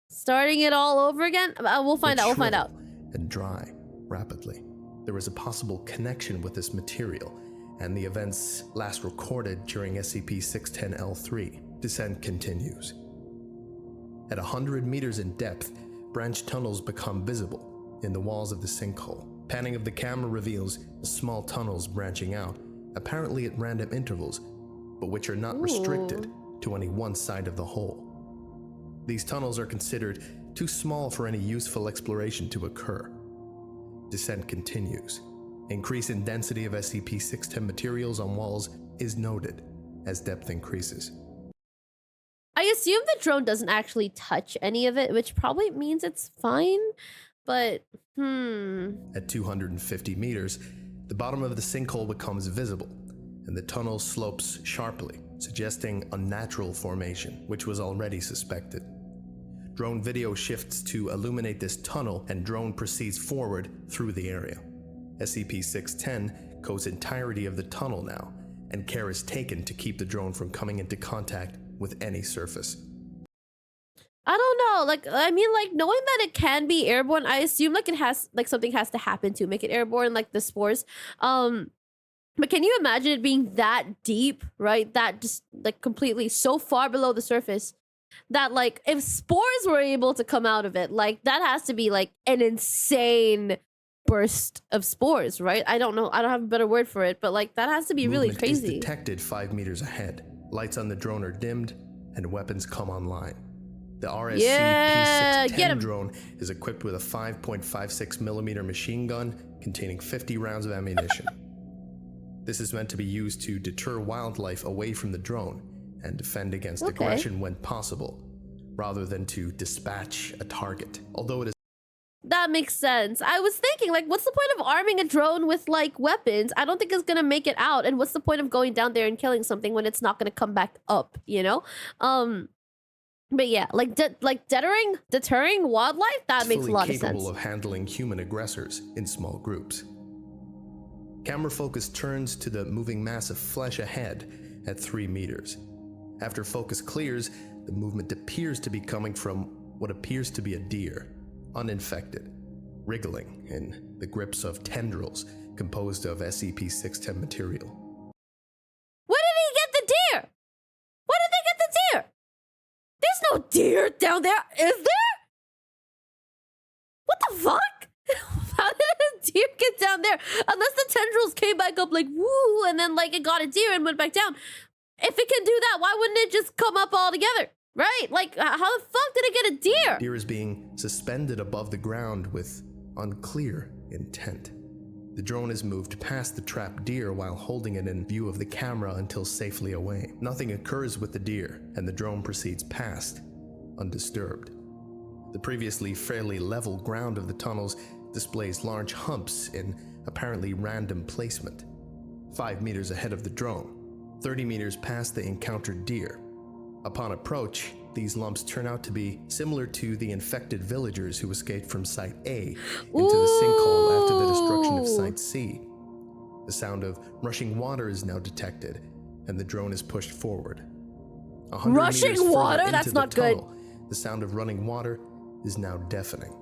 starting it all over again? We'll find out. We'll find out. And dry rapidly. There is a possible connection with this material and the events last recorded during SCP-610-L3. Descent continues. At 100 meters in depth, branch tunnels become visible in the walls of the sinkhole. Panning of the camera reveals small tunnels branching out, apparently at random intervals, but which are not restricted to any one side of the hole. These tunnels are considered too small for any useful exploration to occur. Descent continues. Increase in density of SCP-610 materials on walls is noted as depth increases. I assume the drone doesn't actually touch any of it, which probably means it's fine, but At 250 meters, the bottom of the sinkhole becomes visible, and the tunnel slopes sharply, suggesting unnatural formation, which was already suspected. Drone video shifts to illuminate this tunnel, and drone proceeds forward through the area. SCP-610 coats entirety of the tunnel now, and care is taken to keep the drone from coming into contact with any surface. I don't know. Like, I mean, like, knowing that it can be airborne, I assume like it has, like, something has to happen to make it airborne, like the spores. But can you imagine it being that deep, right? That just like completely so far below the surface that like if spores were able to come out of it, like that has to be like an insane burst of spores, right? I don't know. I don't have a better word for it, but like that has to be really Movement crazy. is detected 5 meters ahead. Lights on the drone are dimmed, and weapons come online. The RSCP-610 drone is equipped with a 5.56mm machine gun containing 50 rounds of ammunition. This is meant to be used to deter wildlife away from the drone and defend against aggression when possible, rather than to dispatch a target. Although it is That makes sense. I was thinking, like, what's the point of arming a drone with, like, weapons? I don't think it's gonna make it out. And what's the point of going down there and killing something when it's not gonna come back up, you know? But yeah, like, deterring wildlife, that makes a lot of sense. capable of handling human aggressors in small groups. Camera focus turns to the moving mass of flesh ahead at 3 meters. After focus clears, the movement appears to be coming from what appears to be a deer, uninfected, wriggling in the grips of tendrils composed of SCP-610 material. Where did he get the deer? Where did they get the deer? There's no deer down there, is there? What the fuck? How did a deer get down there? Unless the tendrils came back up like woo, and then like it got a deer and went back down. If it can do that, why wouldn't it just come up all together? Right? Like, how the fuck did it get a deer? Deer is being suspended above the ground with unclear intent. The drone is moved past the trapped deer while holding it in view of the camera until safely away. Nothing occurs with the deer, and the drone proceeds past, undisturbed. The previously fairly level ground of the tunnels displays large humps in apparently random placement. 5 meters ahead of the drone, 30 meters past the encountered deer. Upon approach, these lumps turn out to be similar to the infected villagers who escaped from Site A into the sinkhole after the destruction of Site C. The sound of rushing water is now detected, and the drone is pushed forward. 100 Rushing meters water? further That's into the not good. tunnel, the sound of running water is now deafening.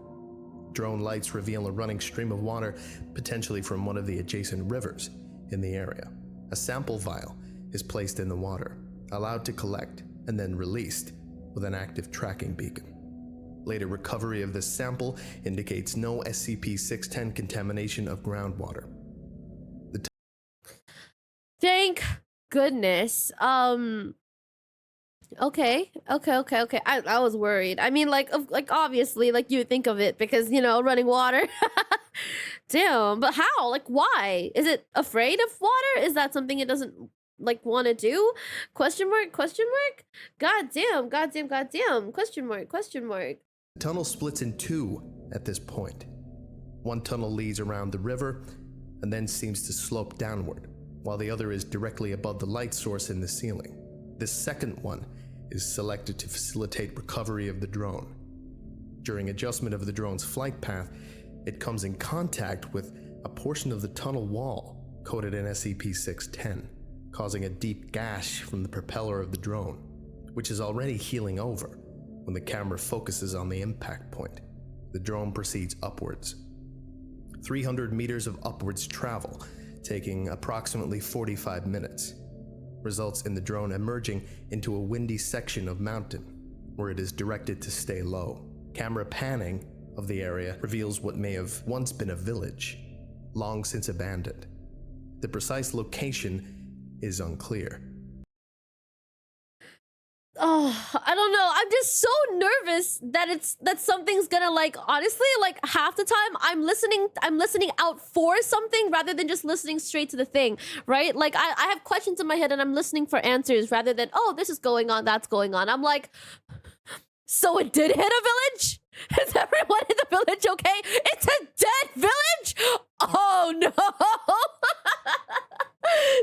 Drone lights reveal a running stream of water, potentially from one of the adjacent rivers in the area. A sample vial is placed in the water, allowed to collect, and then released with an active tracking beacon. Later recovery of this sample indicates no SCP-610 contamination of groundwater. Thank goodness. Okay. I was worried. I mean, like obviously, like you would think of it because, you know, running water. Damn, but how? Like, why? Is it afraid of water? Is that something it doesn't like want to do? Question mark? God damn. Question mark. The tunnel splits in two at this point. One tunnel leads around the river and then seems to slope downward, while the other is directly above the light source in the ceiling. This second one is selected to facilitate recovery of the drone. During adjustment of the drone's flight path, it comes in contact with a portion of the tunnel wall coated in SCP-610, causing a deep gash from the propeller of the drone, which is already healing over when the camera focuses on the impact point. The drone proceeds upwards. 300 meters of upwards travel, taking approximately 45 minutes, results in the drone emerging into a windy section of mountain, where it is directed to stay low. Camera panning of the area reveals what may have once been a village, long since abandoned. The precise location is unclear. Oh, I don't know. I'm just so nervous that something's gonna, like, honestly, like, half the time I'm listening out for something rather than just listening straight to the thing, right? Like, I have questions in my head and I'm listening for answers rather than, oh, this is going on, that's going on. I'm like, so it did hit a village? Is everyone in the village okay? It's a dead village? Oh no!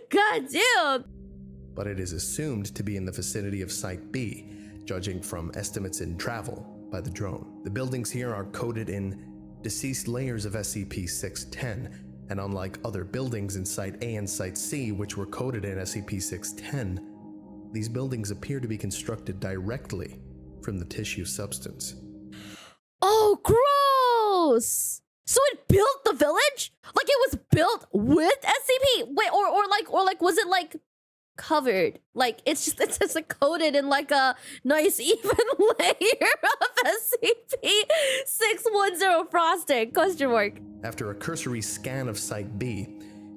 God damn! But it is assumed to be in the vicinity of Site B, judging from estimates in travel by the drone. The buildings here are coated in deceased layers of SCP-610, and unlike other buildings in Site A and Site C, which were coated in SCP-610, these buildings appear to be constructed directly from the tissue substance. Oh, gross! So it built the village? Like it was built with SCP? Wait, or like was it like covered? Like it's just like coated in like a nice even layer of SCP-610 frosting? Question mark. After a cursory scan of Site B,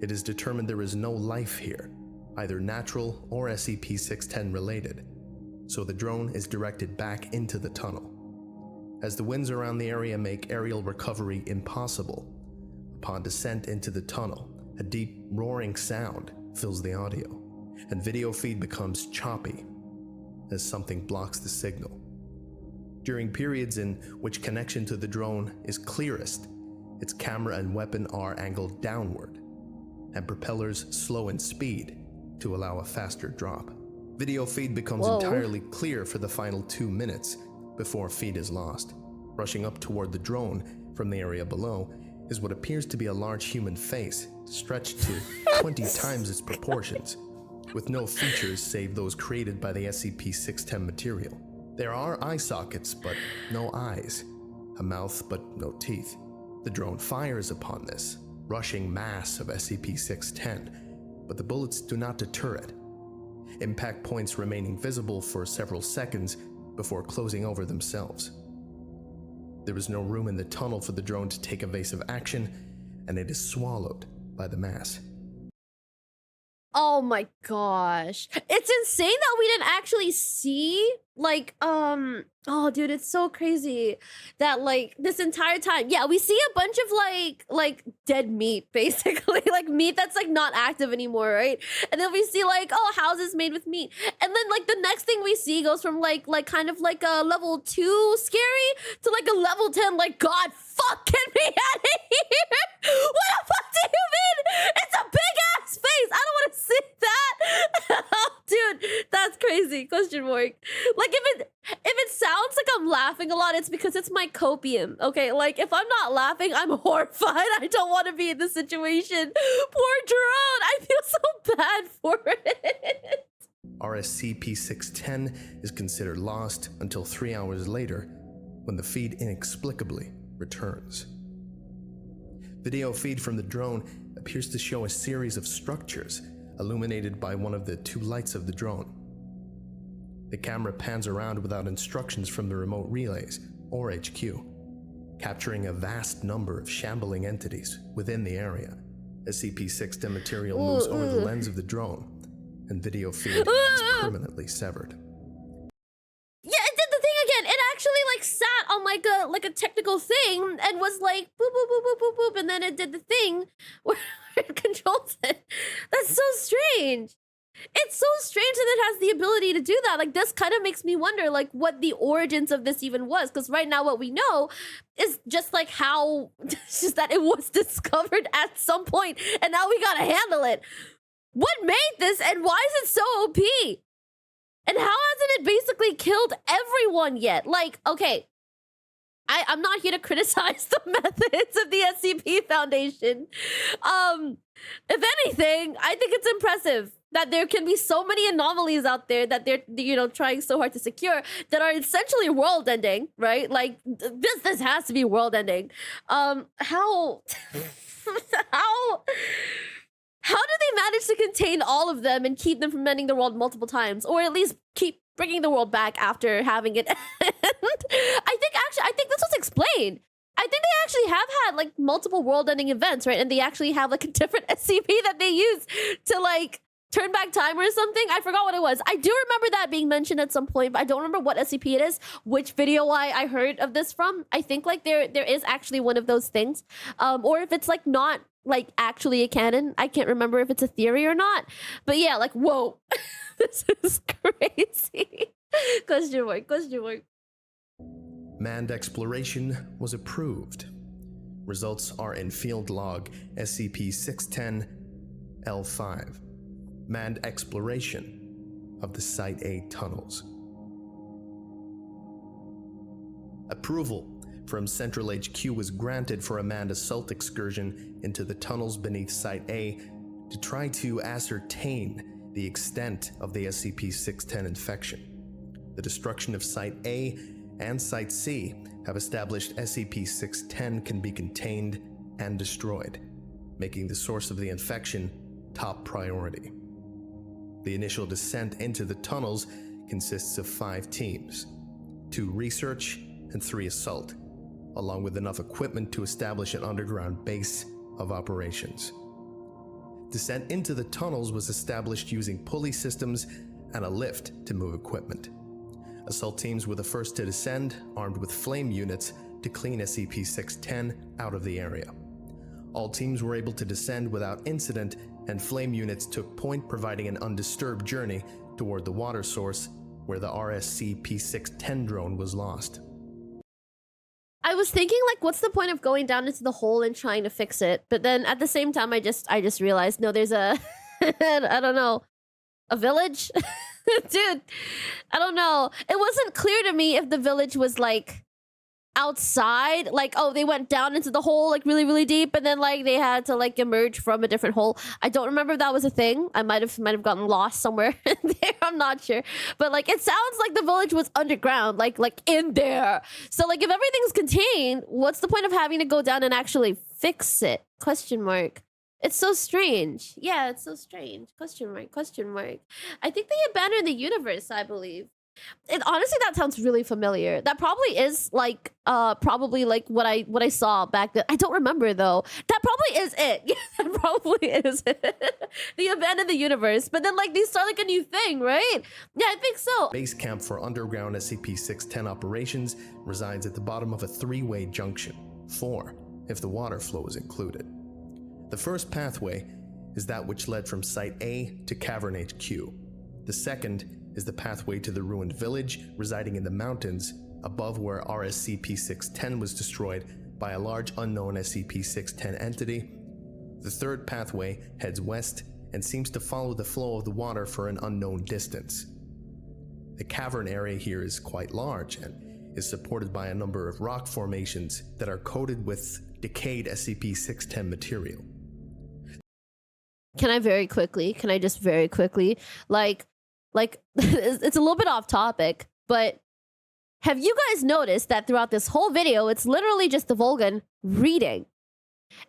it is determined there is no life here, either natural or SCP-610 related, so the drone is directed back into the tunnel. As the winds around the area make aerial recovery impossible, upon descent into the tunnel, a deep roaring sound fills the audio, and video feed becomes choppy as something blocks the signal. During periods in which connection to the drone is clearest, its camera and weapon are angled downward, and propellers slow in speed to allow a faster drop. Video feed becomes entirely clear for the final 2 minutes before feed is lost. Rushing up toward the drone from the area below is what appears to be a large human face stretched to 20 times its proportions, with no features save those created by the SCP-610 material. There are eye sockets, but no eyes, a mouth, but no teeth. The drone fires upon this rushing mass of SCP-610, but the bullets do not deter it, impact points remaining visible for several seconds before closing over themselves. There is no room in the tunnel for the drone to take evasive action, and it is swallowed by the mass. Oh my gosh. It's insane that we didn't actually see, like, oh dude, it's so crazy that, like, this entire time, yeah, we see a bunch of like dead meat, basically, like meat that's like not active anymore, right? And then we see like, oh, houses made with meat, and then like the next thing we see goes from like kind of like a level 2 scary to like a level 10, like, God fucking me out of here. What the fuck do you mean? It's a big ass face. I don't want to see that. Dude, that's crazy. Question mark. Like if it sounds like I'm laughing a lot, it's because it's my copium. Okay, like if I'm not laughing, I'm horrified. I don't want to be in this situation. Poor drone. I feel so bad for it. SCP-610 is considered lost until 3 hours later, when the feed inexplicably returns. Video feed from the drone appears to show a series of structures illuminated by one of the 2 lights of the drone. The camera pans around without instructions from the remote relays or HQ, capturing a vast number of shambling entities within the area. SCP-610 material moves over the lens of the drone, and video feed is permanently severed. Yeah, it did the thing again. It actually like sat on like a technical thing and was like boop boop boop boop boop boop, and then it did the thing where it controls it. That's so strange. It's so strange that it has the ability to do that. Like, this kind of makes me wonder, like, what the origins of this even was. Because right now what we know is just, like, how... It's just that it was discovered at some point, and now we gotta handle it. What made this, and why is it so OP? And how hasn't it basically killed everyone yet? Like, okay, I'm not here to criticize the methods of the SCP Foundation. If anything, I think it's impressive that there can be so many anomalies out there that they're, you know, trying so hard to secure that are essentially world-ending, right? Like, this has to be world-ending. How do they manage to contain all of them and keep them from ending the world multiple times, or at least keep bringing the world back after having it end? I think this was explained. I think they actually have had like multiple world-ending events, right? And they actually have like a different SCP that they use to like turn back time or something. I forgot what it was. I do remember that being mentioned at some point, but I don't remember what SCP it is, which video I heard of this from. I think like there is actually one of those things. Or if it's like not like actually a canon. I can't remember if it's a theory or not. But yeah, like, whoa. This is crazy. Question mark, question mark. Manned exploration was approved. Results are in field log SCP-610-L5. Manned exploration of the Site A tunnels. Approval from Central HQ was granted for a manned assault excursion into the tunnels beneath Site A to try to ascertain the extent of the SCP-610 infection. The destruction of Site A and Site C have established SCP-610 can be contained and destroyed, making the source of the infection top priority. The initial descent into the tunnels consists of 5 teams, 2 research and 3 assault, along with enough equipment to establish an underground base of operations. Descent into the tunnels was established using pulley systems and a lift to move equipment. Assault teams were the first to descend, armed with flame units to clean SCP-610 out of the area. All teams were able to descend without incident, and flame units took point, providing an undisturbed journey toward the water source where the SCP-610 drone was lost. I was thinking, like, what's the point of going down into the hole and trying to fix it? But then at the same time, I just realized, no, there's a, I don't know, a village? Dude, I don't know. It wasn't clear to me if the village was, like, outside. Like, oh, they went down into the hole, like, really, really deep, and then, like, they had to, like, emerge from a different hole. I don't remember if that was a thing. I might have gotten lost somewhere there. I'm not sure. But, like, it sounds like the village was underground, like in there. So, like, if everything's contained, what's the point of having to go down and actually fix it? Question mark. It's so strange. Yeah, it's so strange. Question mark, question mark. I think they abandoned the universe, I believe. And honestly, that sounds really familiar. That probably is like probably like what I saw back then. I don't remember though. That probably is it. Yeah, that probably is it. They abandoned the universe, but then like they start like a new thing, right? Yeah, I think so. Base camp for underground SCP-610 operations resides at the bottom of a 3-way junction, 4 if the water flow is included. The first pathway is that which led from Site A to Cavern HQ. The second is the pathway to the ruined village residing in the mountains above where SCP-610 was destroyed by a large unknown SCP-610 entity. The third pathway heads west and seems to follow the flow of the water for an unknown distance. The cavern area here is quite large and is supported by a number of rock formations that are coated with decayed SCP-610 material. Can I just very quickly, like it's a little bit off topic, but have you guys noticed that throughout this whole video, it's literally just the Volgun reading?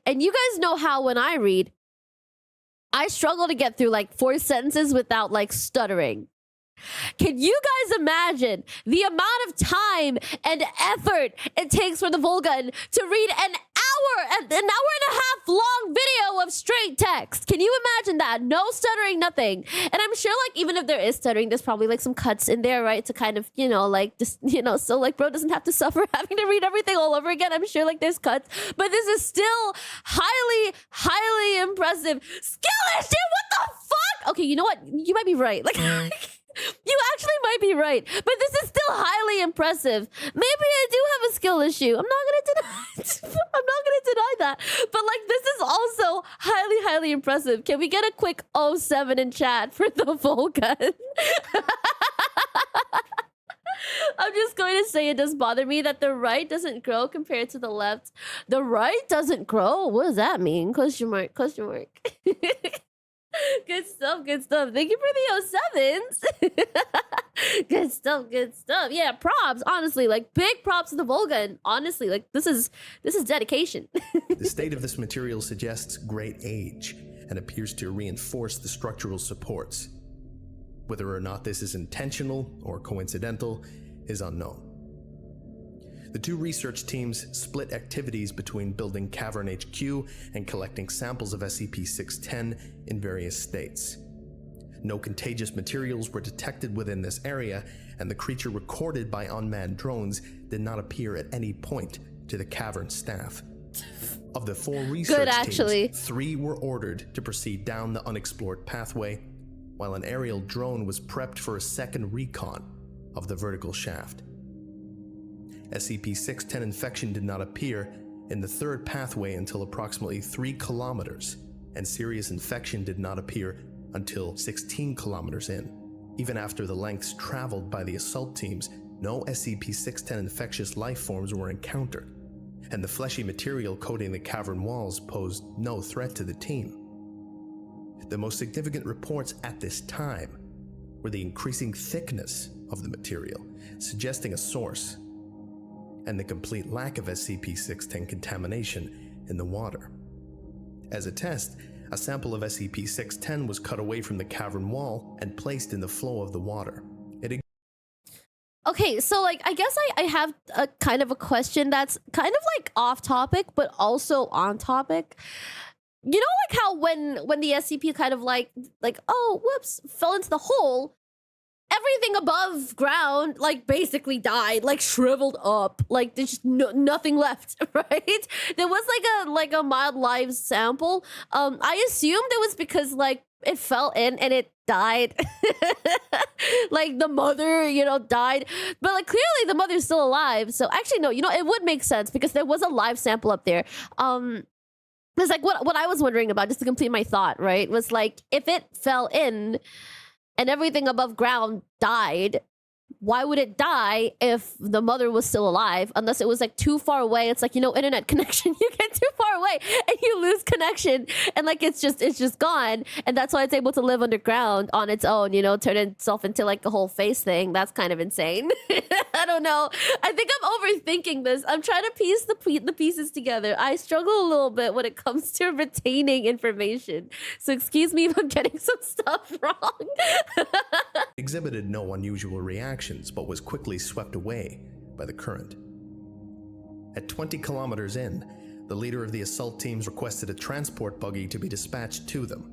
And you guys know how when I read, I struggle to get through like 4 sentences without like stuttering. Can you guys imagine the amount of time and effort it takes for the Volgun to read an hour and a half long video of straight text? Can you imagine that? No stuttering, nothing. And I'm sure like even if there is stuttering, there's probably like some cuts in there, right? To kind of, you know, like just, you know, so like bro doesn't have to suffer having to read everything all over again. I'm sure like there's cuts, but this is still highly impressive. Skillish, dude, what the fuck? Okay, you know what? You might be right. Like you actually might be right, but this is still highly impressive. Maybe I do have a skill issue. I'm not gonna deny it. I'm not gonna deny that. But like, this is also highly impressive. Can we get a quick 07 in chat for the Volgun? I'm just going to say it does bother me that the right doesn't grow compared to the left. The right doesn't grow? What does that mean? Question mark, question mark. Good stuff, good stuff. Thank you for the 07s. Good stuff. Yeah, props, honestly, like big props to the Volgun. Honestly, like this is dedication. The state of this material suggests great age and appears to reinforce the structural supports. Whether or not this is intentional or coincidental is unknown. The two research teams split activities between building Cavern HQ and collecting samples of SCP-610 in various states. No contagious materials were detected within this area, and the creature recorded by unmanned drones did not appear at any point to the cavern staff. Of the 4 research teams, 3 were ordered to proceed down the unexplored pathway, while an aerial drone was prepped for a second recon of the vertical shaft. SCP-610 infection did not appear in the third pathway until approximately 3 kilometers, and serious infection did not appear until 16 kilometers in. Even after the lengths traveled by the assault teams, no SCP-610 infectious life forms were encountered, and the fleshy material coating the cavern walls posed no threat to the team. The most significant reports at this time were the increasing thickness of the material, suggesting a source, and the complete lack of SCP-610 contamination in the water. As a test, a sample of SCP-610 was cut away from the cavern wall and placed in the flow of the water. Okay, so like I guess I have a kind of a question that's kind of like off topic but also on topic. You know, like how when the SCP kind of like oh whoops fell into the hole, everything above ground like basically died, like shriveled up, like there's just nothing left, right? There was like a mild live sample. I assumed it was because like it fell in and it died. Like the mother, you know, died, but like clearly the mother's still alive. So actually no, you know, it would make sense because there was a live sample up there. It's like what I was wondering about, just to complete my thought, right, was like if it fell in and everything above ground died, why would it die if the mother was still alive? Unless it was like too far away. It's like, you know, internet connection, you get too far away and you lose connection, and like it's just gone, and that's why it's able to live underground on its own, you know, turn itself into like a whole face thing. That's kind of insane. I don't know, I think I'm overthinking this. I'm trying to piece the pieces together. I struggle a little bit when it comes to retaining information, so excuse me if I'm getting some stuff wrong. Exhibited no unusual reactions, but was quickly swept away by the current. At 20 kilometers in, the leader of the assault teams requested a transport buggy to be dispatched to them.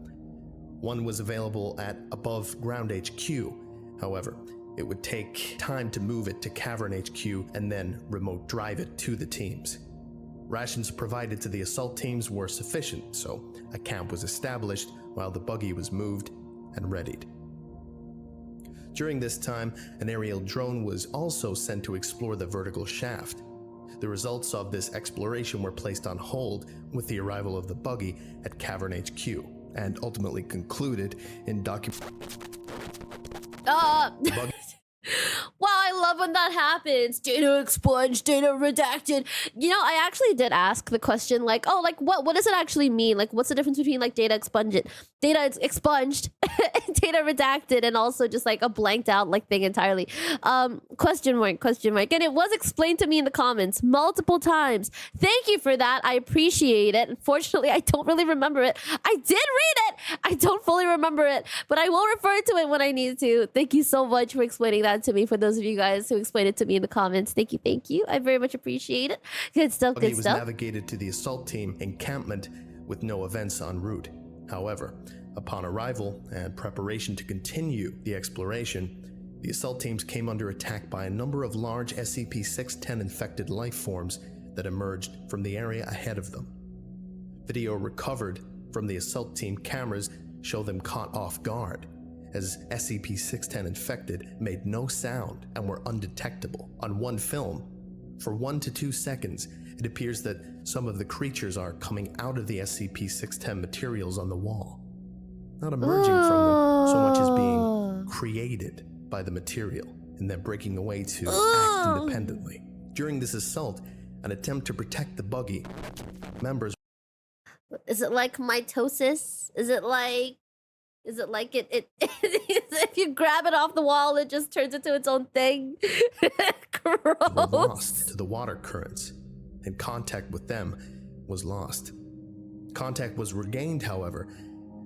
One was available at above ground HQ. However, it would take time to move it to Cavern HQ and then remote drive it to the teams. Rations provided to the assault teams were sufficient, so a camp was established while the buggy was moved and readied. During this time, an aerial drone was also sent to explore the vertical shaft. The results of this exploration were placed on hold with the arrival of the buggy at Cavern HQ, and ultimately concluded in Wow, I love when that happens. Data expunged, data redacted. You know, I actually did ask the question, like, oh, like what does it actually mean? Like, what's the difference between like data expunged, data expunged, data redacted, and also just like a blanked out like thing entirely? Question mark. And it was explained to me in the comments multiple times. Thank you for that. I appreciate it. Unfortunately, I don't really remember it. I did read it. I don't fully remember it, but I will refer to it when I need to. Thank you so much for explaining that to me. For those of you guys who explained it to me in the comments, thank you. I very much appreciate it. Good stuff. He was navigated to the assault team encampment with no events en route. However, upon arrival and preparation to continue the exploration, the assault teams came under attack by a number of large SCP-610 infected life forms that emerged from the area ahead of them. Video recovered from the assault team cameras show them caught off guard, as SCP-610 infected made no sound and were undetectable. On one film, for 1 to 2 seconds, it appears that some of the creatures are coming out of the SCP-610 materials on the wall, not emerging from them so much as being created by the material and then breaking away to act independently. During this assault, an attempt to protect the buggy, members... Is it like mitosis? Is it like it if you grab it off the wall, it just turns into its own thing? Gross. Were lost to the water currents, and contact with them was lost. Contact was regained, however,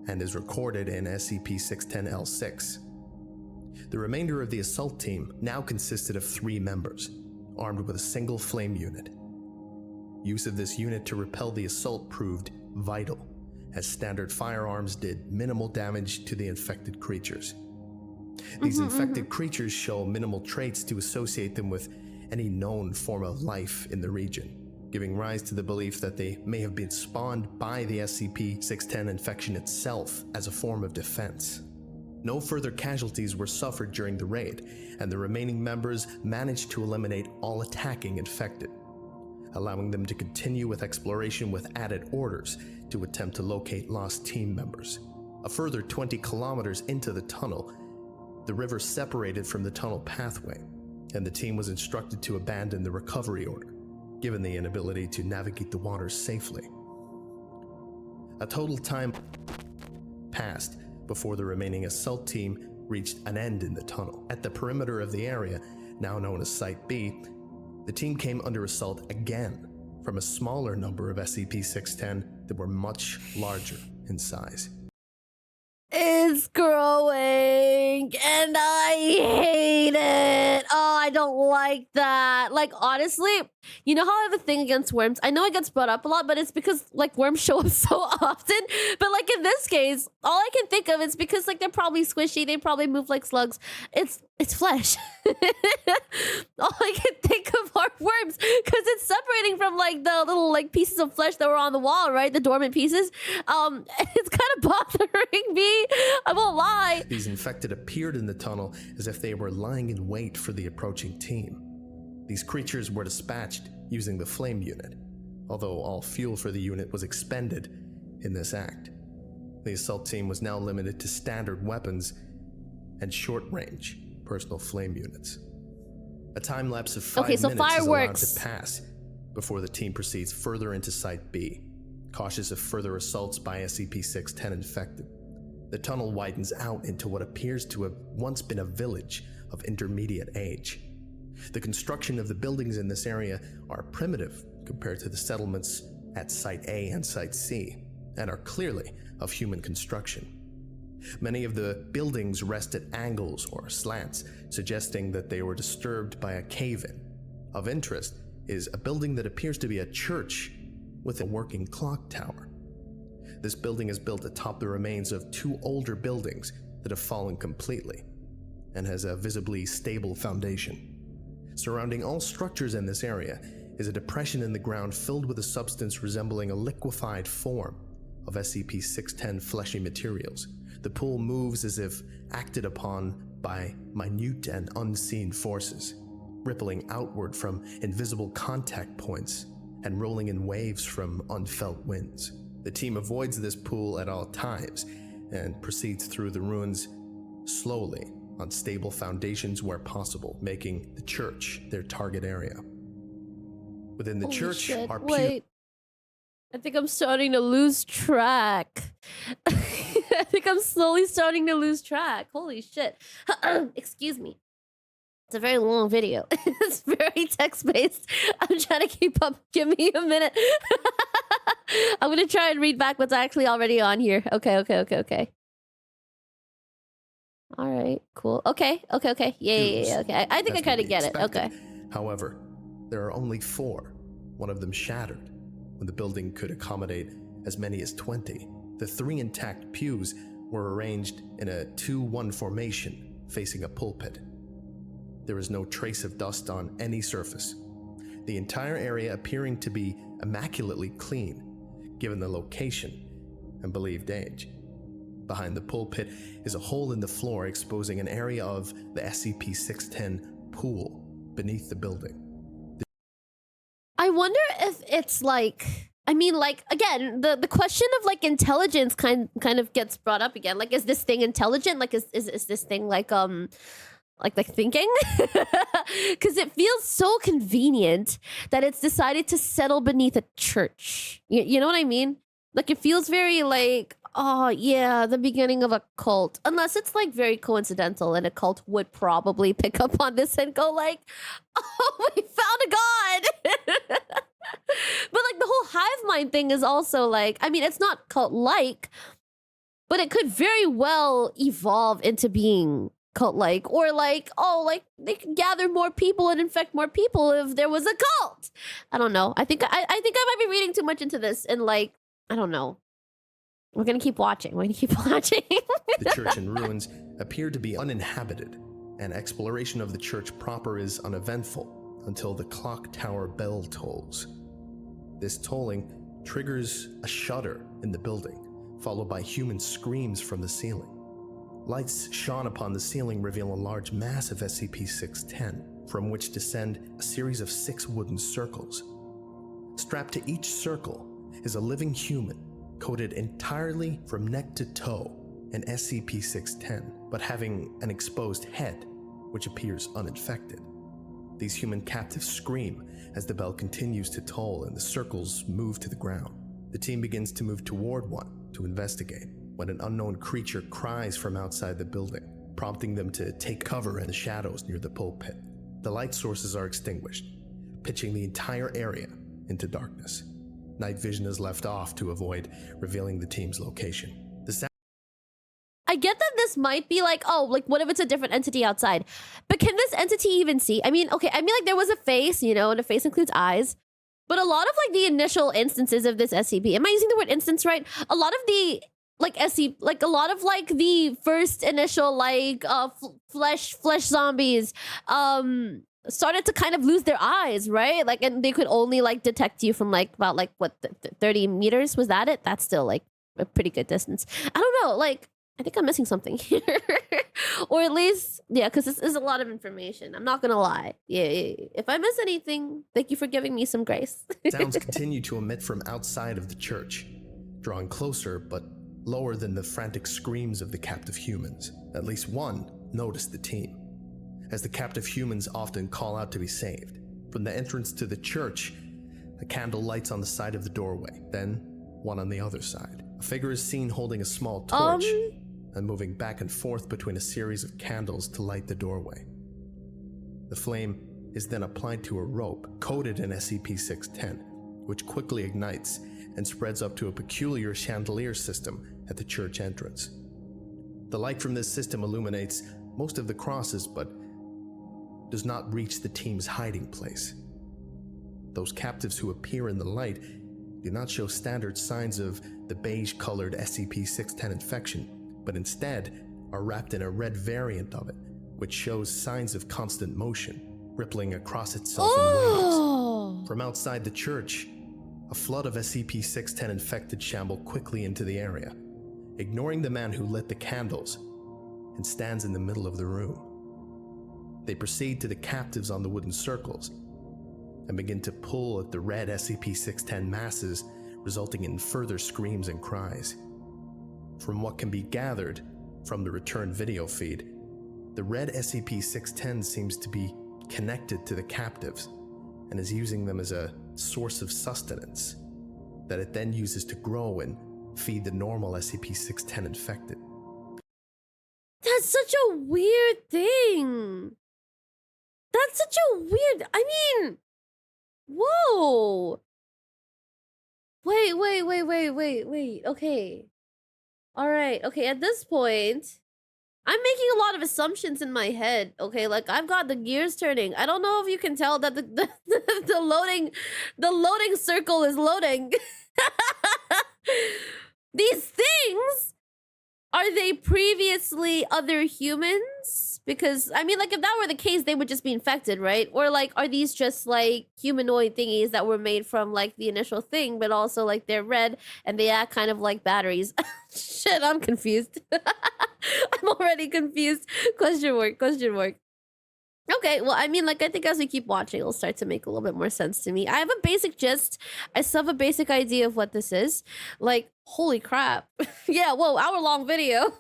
and is recorded in SCP-610-L6. The remainder of the assault team now consisted of 3 members. armed with a single flame unit. Use of this unit to repel the assault proved vital, as standard firearms did minimal damage to the infected creatures. These infected creatures show minimal traits to associate them with any known form of life in the region, giving rise to the belief that they may have been spawned by the SCP-610 infection itself as a form of defense. No further casualties were suffered during the raid, and the remaining members managed to eliminate all attacking infected, allowing them to continue with exploration with added orders to attempt to locate lost team members. A further 20 kilometers into the tunnel, the river separated from the tunnel pathway, and the team was instructed to abandon the recovery order, given the inability to navigate the waters safely. A total time passed before the remaining assault team reached an end in the tunnel. At the perimeter of the area, now known as Site B, the team came under assault again from a smaller number of SCP-610 that were much larger in size. It's growing and I hate it. Oh, I don't like that. Like, honestly, you know how I have a thing against worms? I know it gets brought up a lot, but it's because like worms show up so often. But like in this case, all I can think of is because like they're probably squishy, they probably move like slugs. It's flesh. All I can think of are worms because it's separating from like the little like pieces of flesh that were on the wall, right? The dormant pieces. It's kind of bothering me. I won't lie. These infected appeared in the tunnel as if they were lying in wait for the approaching team. These creatures were dispatched using the flame unit, although all fuel for the unit was expended in this act. The assault team was now limited to standard weapons and short-range personal flame units. A time lapse of 5 minutes fireworks is allowed to pass before the team proceeds further into Site B, cautious of further assaults by SCP-610 infected. The tunnel widens out into what appears to have once been a village of intermediate age. The construction of the buildings in this area are primitive compared to the settlements at Site A and Site C, and are clearly of human construction. Many of the buildings rest at angles or slants, suggesting that they were disturbed by a cave-in. Of interest is a building that appears to be a church with a working clock tower. This building is built atop the remains of 2 older buildings that have fallen completely, and has a visibly stable foundation. Surrounding all structures in this area is a depression in the ground filled with a substance resembling a liquefied form of SCP-610 fleshy materials. The pool moves as if acted upon by minute and unseen forces, rippling outward from invisible contact points and rolling in waves from unfelt winds. The team avoids this pool at all times and proceeds through the ruins slowly on stable foundations where possible, making the church their target area. Within the church are Wait. I think I'm starting to lose track. I think I'm slowly starting to lose track. Holy shit. Excuse me. It's a very long video. It's very text-based. I'm trying to keep up. Give me a minute. I'm going to try and read back what's actually already on here. Okay. All right, cool. Okay. Yeah, okay. I think I kind of get it. Okay. However, there are only 4, one of them shattered, when the building could accommodate as many as 20. The 3 intact pews were arranged in a 2-1 formation facing a pulpit. There is no trace of dust on any surface, the entire area appearing to be immaculately clean, given the location and believed age. Behind the pulpit is a hole in the floor exposing an area of the SCP-610 pool beneath the building. I wonder if it's like, I mean, like, again, the question of like intelligence kind of gets brought up again. Like, is this thing intelligent? Like, is this thing like thinking? Because it feels so convenient that it's decided to settle beneath a church. You know what I mean? Like, it feels very like, oh yeah, the beginning of a cult. Unless it's like very coincidental, and a cult would probably pick up on this and go like, oh, we found a god. But like the whole hive mind thing is also like, I mean, it's not cult-like, but it could very well evolve into being cult-like, or like, oh, like they could gather more people and infect more people if there was a cult. I don't know. I think I might be reading too much into this, and like, I don't know. We're gonna keep watching. We're gonna keep watching. The church in ruins appear to be uninhabited, and exploration of the church proper is uneventful until the clock tower bell tolls. This tolling triggers a shudder in the building, followed by human screams from the ceiling. Lights shone upon the ceiling reveal a large mass of SCP-610, from which descend a series of 6 wooden circles. Strapped to each circle is a living human, coated entirely from neck to toe in SCP-610, but having an exposed head, which appears uninfected. These human captives scream as the bell continues to toll and the circles move to the ground. The team begins to move toward one to investigate, when an unknown creature cries from outside the building, prompting them to take cover in the shadows near the pulpit. The light sources are extinguished, pitching the entire area into darkness. Night vision is left off to avoid revealing the team's location. I get that this might be like, oh, like what if it's a different entity outside? But can this entity even see? I mean, okay, I mean like there was a face, you know, and a face includes eyes. But a lot of like the initial instances of this SCP, am I using the word instance right? A lot of the like like a lot of like the first initial like flesh zombies started to kind of lose their eyes, right? Like, and they could only like detect you from like about like what 30 meters. Was that it? That's still like a pretty good distance. I don't know, like I think I'm missing something here. Or at least, yeah, because this is a lot of information. I'm not gonna lie. Yeah. If I miss anything, thank you for giving me some grace. Sounds continue to emit from outside of the church, drawing closer but lower than the frantic screams of the captive humans. At least one noticed the team, as the captive humans often call out to be saved. From the entrance to the church, a candle lights on the side of the doorway, then one on the other side. A figure is seen holding a small torch and moving back and forth between a series of candles to light the doorway. The flame is then applied to a rope coated in SCP-610, which quickly ignites and spreads up to a peculiar chandelier system at the church entrance. The light from this system illuminates most of the crosses, but does not reach the team's hiding place. Those captives who appear in the light do not show standard signs of the beige-colored SCP-610 infection, but instead are wrapped in a red variant of it, which shows signs of constant motion, rippling across itself in waves. From outside the church, a flood of SCP-610 infected shamble quickly into the area, ignoring the man who lit the candles and stands in the middle of the room. They proceed to the captives on the wooden circles and begin to pull at the red SCP-610 masses, resulting in further screams and cries. From what can be gathered from the return video feed, the red SCP-610 seems to be connected to the captives and is using them as a source of sustenance that it then uses to grow and feed the normal SCP-610 infected. That's such a weird thing. That's such a weird, I mean, whoa. Wait. Okay. All right. Okay. At this point, I'm making a lot of assumptions in my head. Okay. Like I've got the gears turning. I don't know if you can tell that the loading circle is loading. These things, are they previously other humans? Because I mean, like if that were the case, they would just be infected, right? Or like, are these just like humanoid thingies that were made from like the initial thing, but also like they're red and they act kind of like batteries? Shit, I'm confused. I'm already confused. Question mark. Okay, well, I mean, like, I think as we keep watching, it'll start to make a little bit more sense to me. I have a basic gist. I still have a basic idea of what this is. Like, holy crap. Yeah, whoa, hour-long video.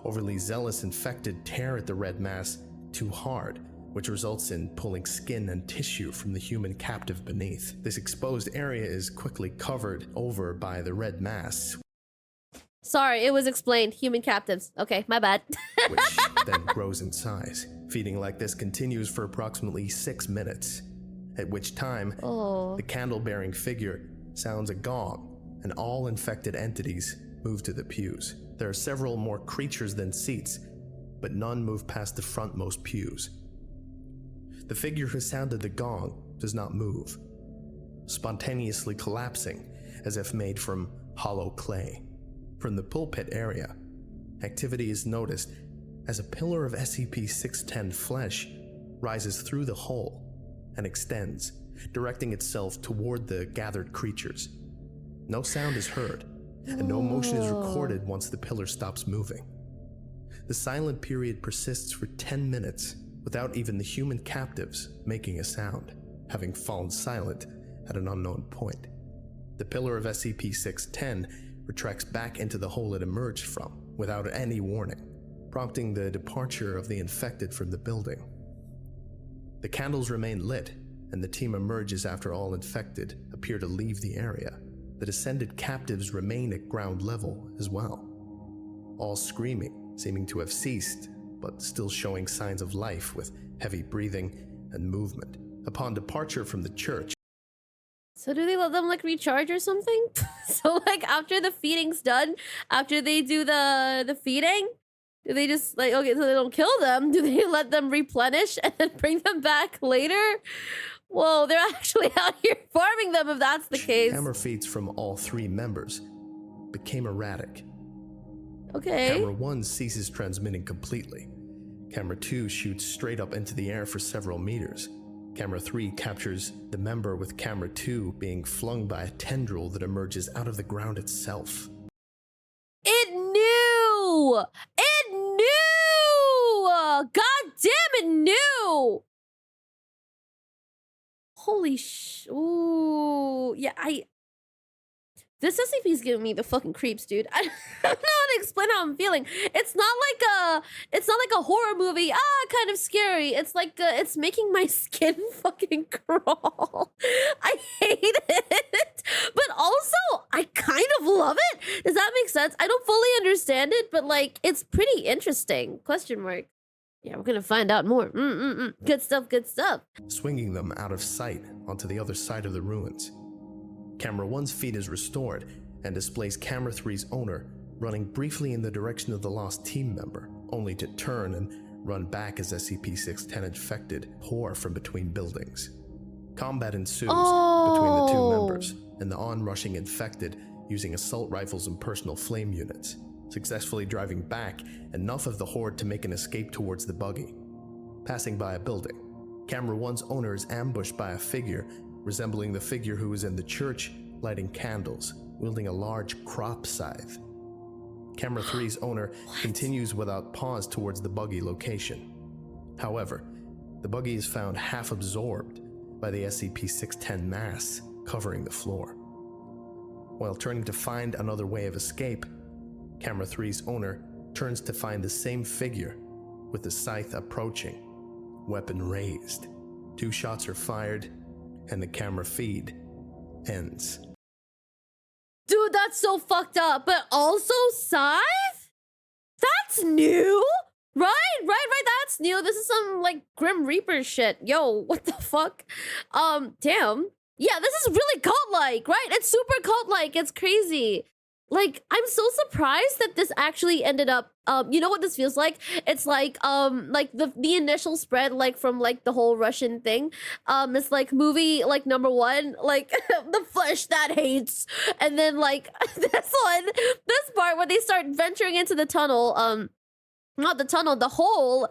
Overly zealous infected tear at the red mass too hard, which results in pulling skin and tissue from the human captive beneath. This exposed area is quickly covered over by the red mass. Sorry, it was explained. Human captives. Okay, my bad. Which then grows in size. Feeding like this continues for approximately 6 minutes, at which time the candle-bearing figure sounds a gong, and all infected entities move to the pews. There are several more creatures than seats, but none move past the frontmost pews. The figure who sounded the gong does not move, spontaneously collapsing as if made from hollow clay. From the pulpit area, activity is noticed as a pillar of SCP-610 flesh rises through the hole and extends, directing itself toward the gathered creatures. No sound is heard, and no motion is recorded once the pillar stops moving. The silent period persists for 10 minutes without even the human captives making a sound, having fallen silent at an unknown point. The pillar of SCP-610 retracts back into the hole it emerged from without any warning, prompting the departure of the infected from the building. The candles remain lit, and the team emerges after all infected appear to leave the area. The descended captives remain at ground level as well, all screaming, seeming to have ceased, but still showing signs of life with heavy breathing and movement. Upon departure from the church, so do they let them like recharge or something? So like after the feeding's done, after they do the feeding, do they just like, okay, so they don't kill them, do they let them replenish and then bring them back later? Whoa, they're actually out here farming them if that's the case. Camera feeds from all 3 members became erratic. Okay. Camera 1 ceases transmitting completely. Camera 2 shoots straight up into the air for several meters. Camera 3 captures the member with Camera 2 being flung by a tendril that emerges out of the ground itself. It knew! It knew! God damn, it knew! Holy ooh, yeah, this SCP is giving me the fucking creeps, dude. I don't know how to explain how I'm feeling. It's not like a horror movie. Kind of scary. It's like it's making my skin fucking crawl. I hate it, but also I kind of love it. Does that make sense? I don't fully understand it, but like it's pretty interesting. Question mark. Yeah, we're gonna find out more. Good stuff, good stuff. Swinging them out of sight onto the other side of the ruins. Camera 1's feed is restored and displays Camera 3's owner running briefly in the direction of the lost team member, only to turn and run back as SCP-610 infected pour from between buildings. Combat ensues between the 2 members and the onrushing infected using assault rifles and personal flame units, successfully driving back enough of the horde to make an escape towards the buggy. Passing by a building, Camera 1's owner is ambushed by a figure resembling the figure who was in the church lighting candles, wielding a large crop scythe. Camera 3's owner continues without pause towards the buggy location. However, the buggy is found half absorbed by the SCP-610 mass covering the floor. While turning to find another way of escape, Camera 3's owner turns to find the same figure with the scythe approaching, weapon raised. 2 shots are fired, and the camera feed ends. Dude, that's so fucked up. But also scythe? That's new? Right, that's new. This is some like Grim Reaper shit. Yo, what the fuck? Damn. Yeah, this is really cult-like, right? It's super cult-like. It's crazy. Like, I'm so surprised that this actually ended up, you know what this feels like? It's like the initial spread, like, from, like, the whole Russian thing. It's, like, movie, like, number 1, like, the flesh that hates. And then, like, this part where they start venturing into the tunnel, not the tunnel, the hole,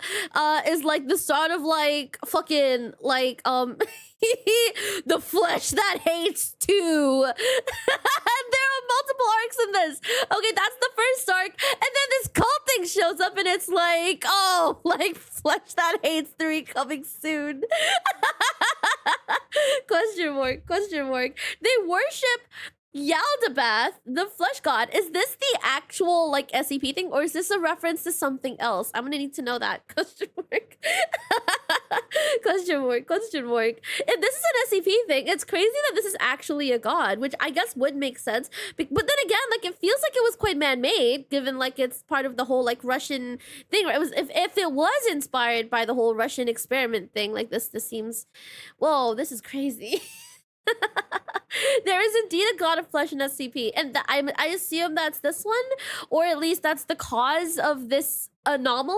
is like the start of like fucking like the flesh that hates too. There are multiple arcs in this. Okay, that's the first arc, and then this cult thing shows up, and it's like, oh, like flesh that hates 3 coming soon. Question mark. They worship Yaldabaoth, the flesh god. Is this the actual like SCP thing, or is this a reference to something else? I'm gonna need to know that. Question mark. Question mark. If this is an SCP thing, it's crazy that this is actually a god, which I guess would make sense. But then again, like it feels like it was quite man-made, given like it's part of the whole like Russian thing. Right? It was if it was inspired by the whole Russian experiment thing, like this seems, whoa, this is crazy. There is indeed a god of flesh in SCP, and I assume that's this one, or at least that's the cause of this anomaly?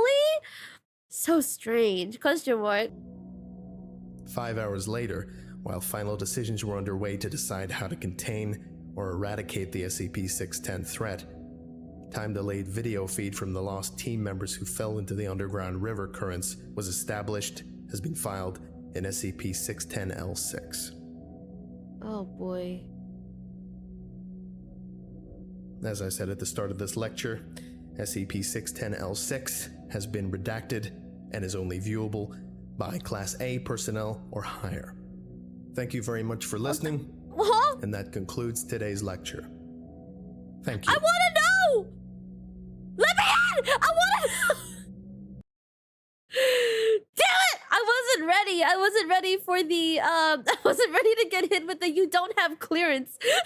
So strange. Question mark. 5 hours later, while final decisions were underway to decide how to contain or eradicate the SCP-610 threat, time-delayed video feed from the lost team members who fell into the underground river currents was established, has been filed in SCP-610-L6. Oh boy. As I said at the start of this lecture, SCP-610-L6 has been redacted and is only viewable by Class A personnel or higher. Thank you very much for listening, and that concludes today's lecture. Thank you. I want to know! Let me in! I want to know! Damn it! I wasn't ready. I wasn't ready for the, I wasn't ready to get hit with the you don't have clearance. I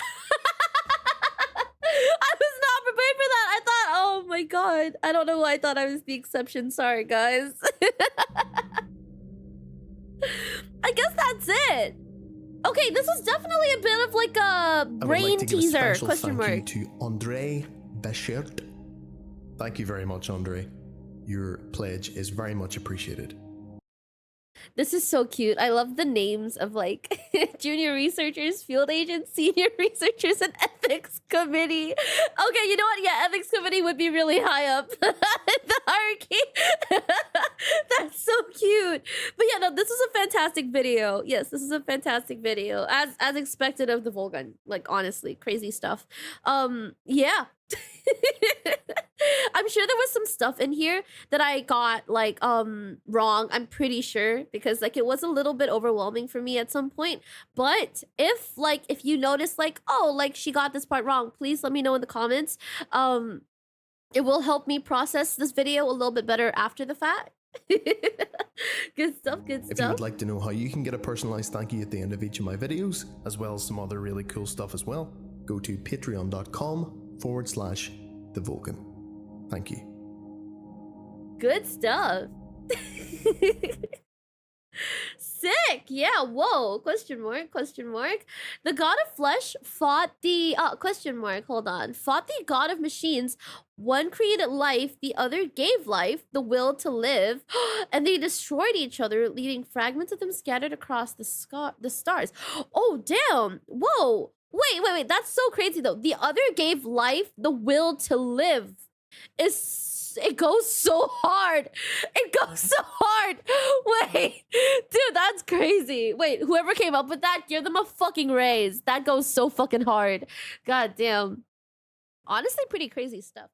was not prepared for that. I thought, oh my god. I don't know why I thought I was the exception. Sorry, guys. I guess that's it. Okay, this was definitely a bit of like a brain teaser. Question mark. Thank you to Andre Bechert. Thank you very much, Andre. Your pledge is very much appreciated. This is so cute. I love the names of like junior researchers, field agents, senior researchers, and ethics committee. Okay, you know what? Yeah, ethics committee would be really high up in the hierarchy. That's so cute. But yeah, no, this is a fantastic video. Yes, this is a fantastic video. As expected of the Volgun. Like, honestly, crazy stuff. Yeah. I'm sure there was some stuff in here that I got like wrong. I'm pretty sure, because like it was a little bit overwhelming for me at some point. But if you notice like, oh, like she got this part wrong, please let me know in the comments. It will help me process this video a little bit better after the fact. Good stuff, good stuff. If you would like to know how you can get a personalized thank you at the end of each of my videos, as well as some other really cool stuff as well, go to patreon.com/the Volgun. Thank you. Good stuff. Sick. Yeah. Whoa. Question mark. Question mark. The god of flesh fought the question mark. Hold on. Fought the god of machines. One created life, the other gave life, the will to live, and they destroyed each other, leaving fragments of them scattered across the stars. Oh, damn. Whoa. Wait. That's so crazy though. The other gave life, the will to live. It goes so hard. It goes so hard. Wait, dude, that's crazy. Wait, whoever came up with that, give them a fucking raise. That goes so fucking hard. God damn. Honestly, pretty crazy stuff.